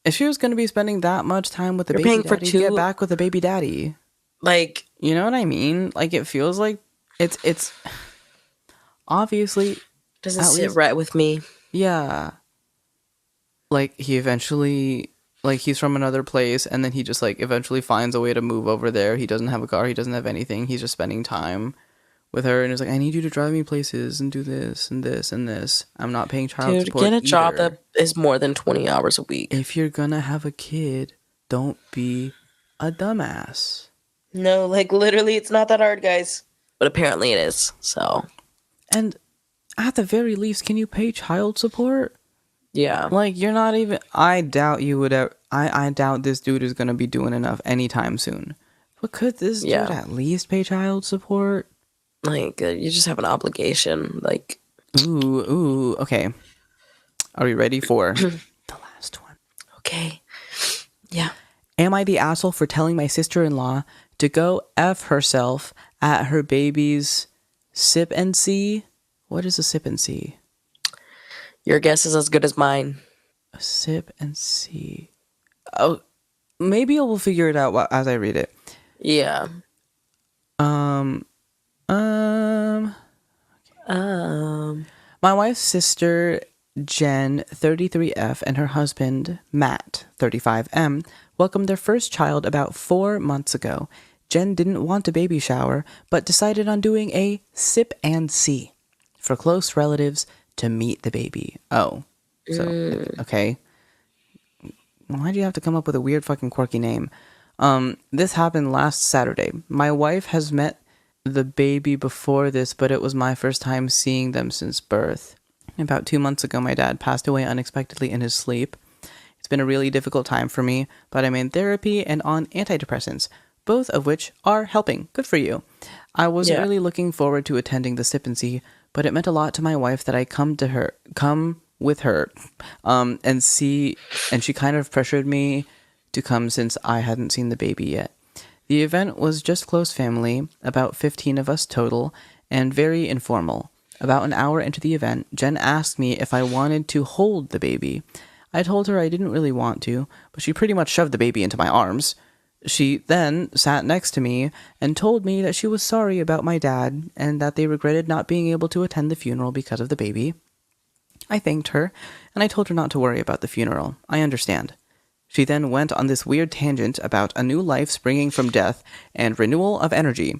if she was going to be spending that much time with the You're baby paying for daddy, two- get back with the baby daddy. Like, You know what I mean? Like, it feels like it's obviously, doesn't At sit least- right with me. yeah. Like, he eventually, like, he's from another place, and then he just, like, eventually finds a way to move over there. He doesn't have a car. He doesn't have anything. He's just spending time with her, and he's like, I need you to drive me places and do this and this and this. I'm not paying child Dude, support get a job either. that is more than 20 hours a week. If you're gonna have a kid, don't be a dumbass. No, like, literally, it's not that hard, guys. But apparently it is, so. And at the very least, can you pay child support? Yeah. Like, you're not even, I doubt you would ever, I doubt this dude is gonna be doing enough anytime soon. But could this dude Yeah. at least pay child support? Like, you just have an obligation. Like, Ooh, okay. Are we ready for the last one? okay. Yeah. Am I the asshole for telling my sister-in-law to go F herself at her baby's sip and see? What is a sip and see? Your guess is as good as mine. A sip and see. Oh, maybe I will figure it out as I read it. Yeah. Um, my wife's sister, Jen, 33F, and her husband, Matt, 35M, welcomed their first child about 4 months ago. Jen didn't want a baby shower, but decided on doing a sip and see for close relatives to meet the baby. Oh, so, okay. Why'd you have to come up with a weird fucking quirky name? This happened last Saturday. My wife has met the baby before this, but it was my first time seeing them since birth. About 2 months ago, my dad passed away unexpectedly in his sleep. It's been a really difficult time for me, but I'm in therapy and on antidepressants, both of which are helping. Good for you. I wasn't really looking forward to attending the sip and see, but it meant a lot to my wife that I come with her, and see, and she kind of pressured me to come since I hadn't seen the baby yet. The event was just close family, about 15 of us total, and very informal. About an hour into the event, Jen asked me if I wanted to hold the baby. I told her I didn't really want to, but she pretty much shoved the baby into my arms. She then sat next to me and told me that she was sorry about my dad and that they regretted not being able to attend the funeral because of the baby. I thanked her, and I told her not to worry about the funeral. I understand. She then went on this weird tangent about a new life springing from death and renewal of energy.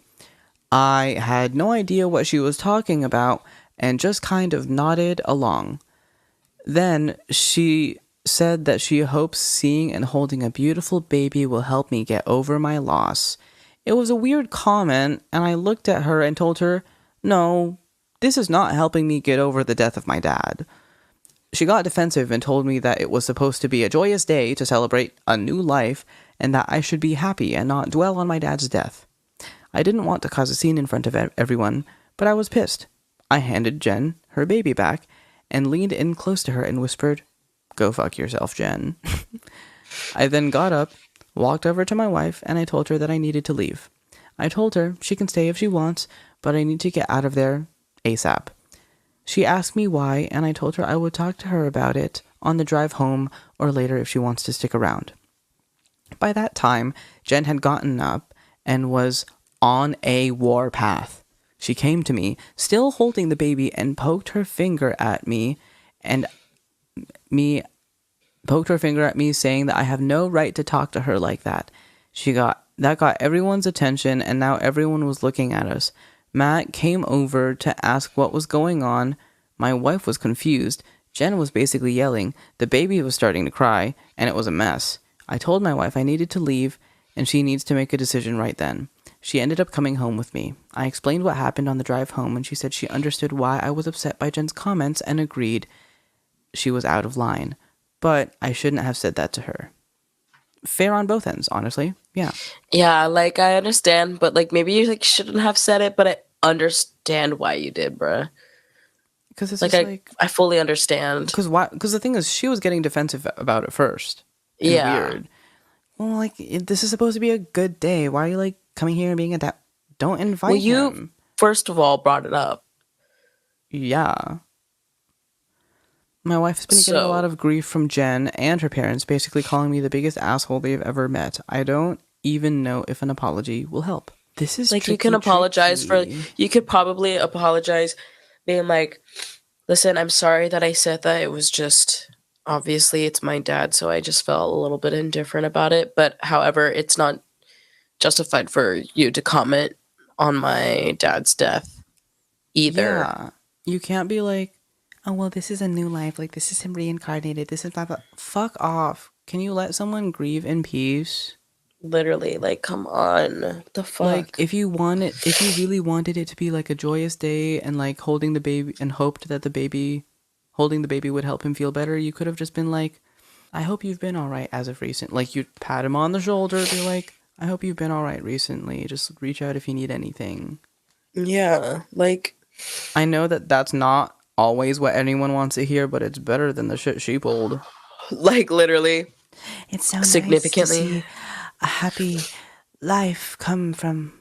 I had no idea what she was talking about and just kind of nodded along. Then she said that she hopes seeing and holding a beautiful baby will help me get over my loss. It was a weird comment, and I looked at her and told her, no, this is not helping me get over the death of my dad. She got defensive and told me that it was supposed to be a joyous day to celebrate a new life and that I should be happy and not dwell on my dad's death. I didn't want to cause a scene in front of everyone, but I was pissed. I handed Jen her baby back and leaned in close to her and whispered, "Go fuck yourself, Jen." I then got up, walked over to my wife, and I told her that I needed to leave. I told her she can stay if she wants, but I need to get out of there ASAP. She asked me why, and I told her I would talk to her about it on the drive home or later if she wants to stick around. By that time, Jen had gotten up and was on a warpath. She came to me, still holding the baby, and poked her finger at me, saying that I have no right to talk to her like that. That got everyone's attention, and now everyone was looking at us. Matt came over to ask what was going on. My wife was confused. Jen was basically yelling. The baby was starting to cry, and it was a mess. I told my wife I needed to leave, and she needs to make a decision right then. She ended up coming home with me. I explained what happened on the drive home, and she said she understood why I was upset by Jen's comments and agreed she was out of line. But I shouldn't have said that to her. fair on both ends, honestly. Yeah. Yeah, like I understand, but like maybe you like shouldn't have said it, but I understand why you did, bruh. Because it's Like just like, I fully understand. because why? Because the thing is, she was getting defensive about it first and Yeah. weird. Well, like, this is supposed to be a good day. Why are you, like, coming here and being a Don't invite Well, you him. first of all brought it up. Yeah. My wife's been getting a lot So- of grief from Jen and her parents, basically calling me the biggest asshole they've ever met. I don't even know if an apology will help. This is Like you can apologize for you could probably apologize being like, listen, I'm sorry that I said that. It was just obviously it's my dad, so I just felt a little bit indifferent about it. But however, it's not justified for you to comment on my dad's death either. Yeah. You can't be like, oh, well, this is a new life. Like, this is him reincarnated. This is blah, blah. Fuck off. Can you let someone grieve in peace? Literally, like, come on. The fuck? Like, if you really wanted it to be like a joyous day and like holding the baby and hoped that holding the baby would help him feel better, you could have just been like, I hope you've been all right as of recent. Like, you'd pat him on the shoulder, be like, I hope you've been all right recently. Just reach out if you need anything. Yeah, like, I know that that's not always what anyone wants to hear, but it's better than the shit she pulled. like literally. It's so Significantly. nice to see a happy life come from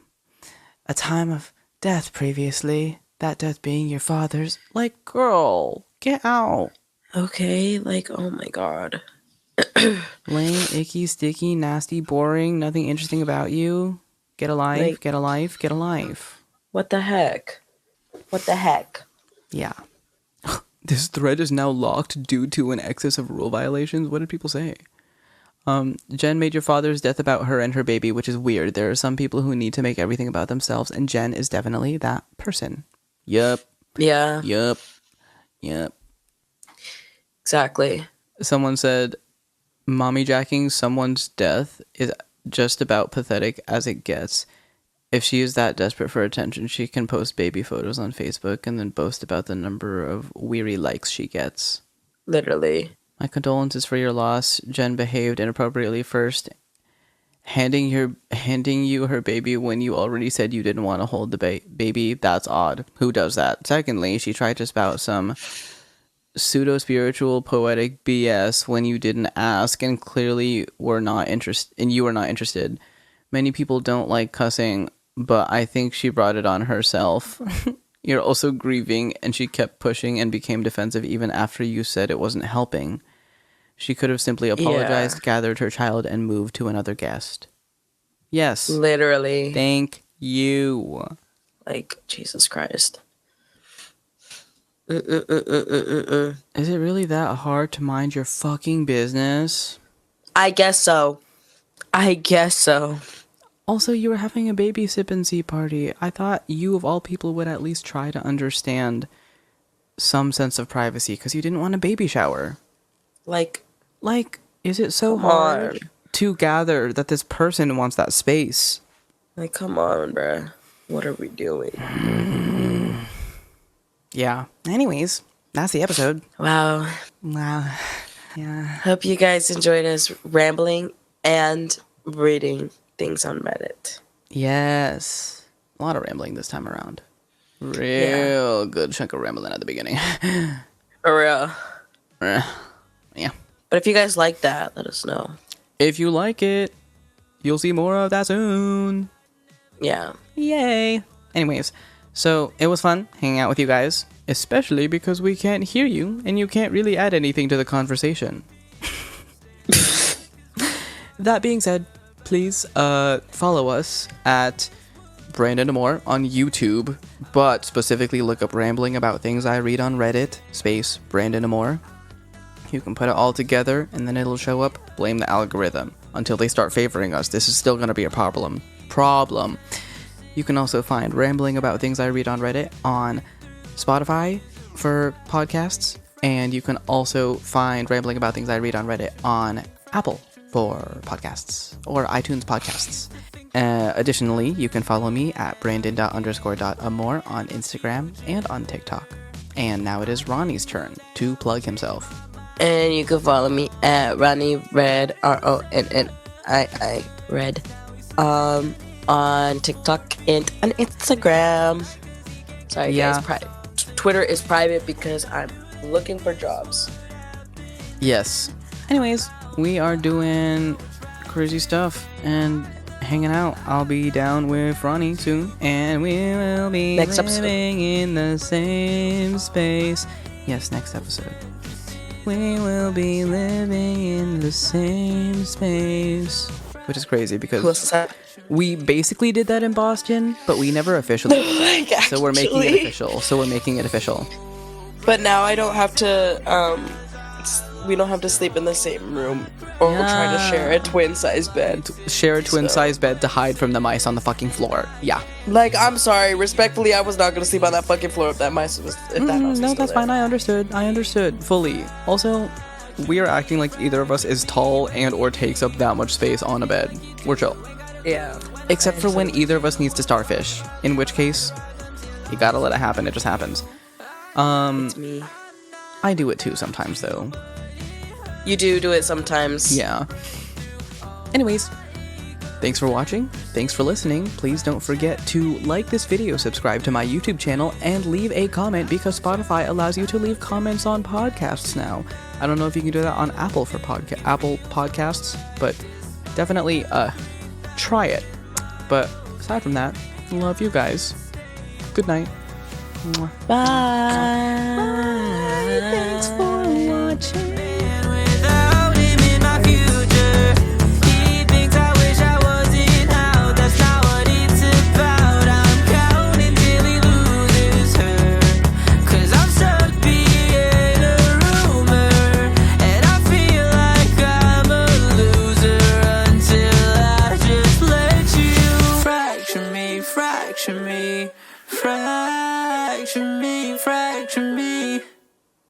a time of death previously. That death being your father's. Like, girl, get out. Okay, like, oh my god. Lame, icky, sticky, nasty, boring, nothing interesting about you. Get a life, Like- get a life, get a life. What the heck? What the heck? Yeah. This thread is now locked due to an excess of rule violations. What did people say? Jen made your father's death about her and her baby, which is weird. There are some people who need to make everything about themselves, and Jen is definitely that person. Yup, Yeah, yup, yup. exactly. Someone said, mommy jacking someone's death is just about pathetic as it gets. If she is that desperate for attention, she can post baby photos on Facebook and then boast about the number of weary likes she gets. Literally. My condolences for your loss. Jen behaved inappropriately first, handing you her baby when you already said you didn't want to hold the baby. That's odd. Who does that? Secondly, she tried to spout some pseudo-spiritual poetic BS when you didn't ask and clearly were not interested. Many people don't like cussing, but I think she brought it on herself. You're also grieving, and she kept pushing and became defensive even after you said it wasn't helping. She could have simply apologized, gathered her child, and moved to another guest. Yes. Literally. Thank you. Like, Jesus Christ. Is it really that hard to mind your fucking business? I guess so. I guess so. Also, you were having a baby sip and see party. I thought you, of all people, would at least try to understand some sense of privacy because you didn't want a baby shower. Like, Is it so come hard on. to gather that this person wants that space? Like, come on, bruh. What are we doing? Yeah. Anyways, that's the episode. Wow. Wow. Yeah. Hope you guys enjoyed us rambling and reading things on Reddit. Yes. A lot of rambling this time around. Real good chunk of rambling at the beginning. For real. Yeah. But if you guys like that, let us know. If you like it, you'll see more of that soon. Yeah. Yay. Anyways, so it was fun hanging out with you guys, especially because we can't hear you and you can't really add anything to the conversation. That being said, please follow us at Brandon Amore on YouTube, but specifically look up Rambling About Things I Read on Reddit, space Brandon Amore. You can put it all together and then it'll show up. Blame the algorithm until they start favoring us. This is still going to be a problem. You can also find Rambling About Things I Read on Reddit on Spotify for podcasts, and you can also find Rambling About Things I Read on Reddit on Apple for podcasts or iTunes podcasts. Additionally, you can follow me at brandon._.amore on Instagram and on TikTok. And now it is Ronnie's turn to plug himself. And you can follow me at Ronnie Red, RONN I read. On TikTok and on Instagram. Sorry, Yeah. guys. Twitter is private because I'm looking for jobs. Yes. Anyways, we are doing crazy stuff and hanging out. I'll be down with Ronnie soon, and we will be Next episode. living in the same space. Yes, next episode. We will be living in the same space. Which is crazy Who else because is that? we basically did that in Boston, but we never officially. So we're making it official. But now I don't have to. We don't have to sleep in the same room, or we're trying to share a twin-size bed. Share a twin So- size bed to hide from the mice on the fucking floor. Yeah. Like, I'm sorry, respectfully, I was not gonna sleep on that fucking floor if that mouse was. If that mouse was No, still that's there. fine. I understood fully. Also, we are acting like either of us is tall and or takes up that much space on a bed. We're chill. Yeah. Except for when either of us needs to starfish, in which case, you gotta let it happen. It just happens. It's me. I do it too sometimes though. You do it sometimes. Yeah. Anyways, thanks for watching. Thanks for listening. Please don't forget to like this video, subscribe to my YouTube channel, and leave a comment because Spotify allows you to leave comments on podcasts now. I don't know if you can do that on Apple Podcasts, but definitely try it. But aside from that, love you guys. Good night. Mwah. Bye. Thanks for watching.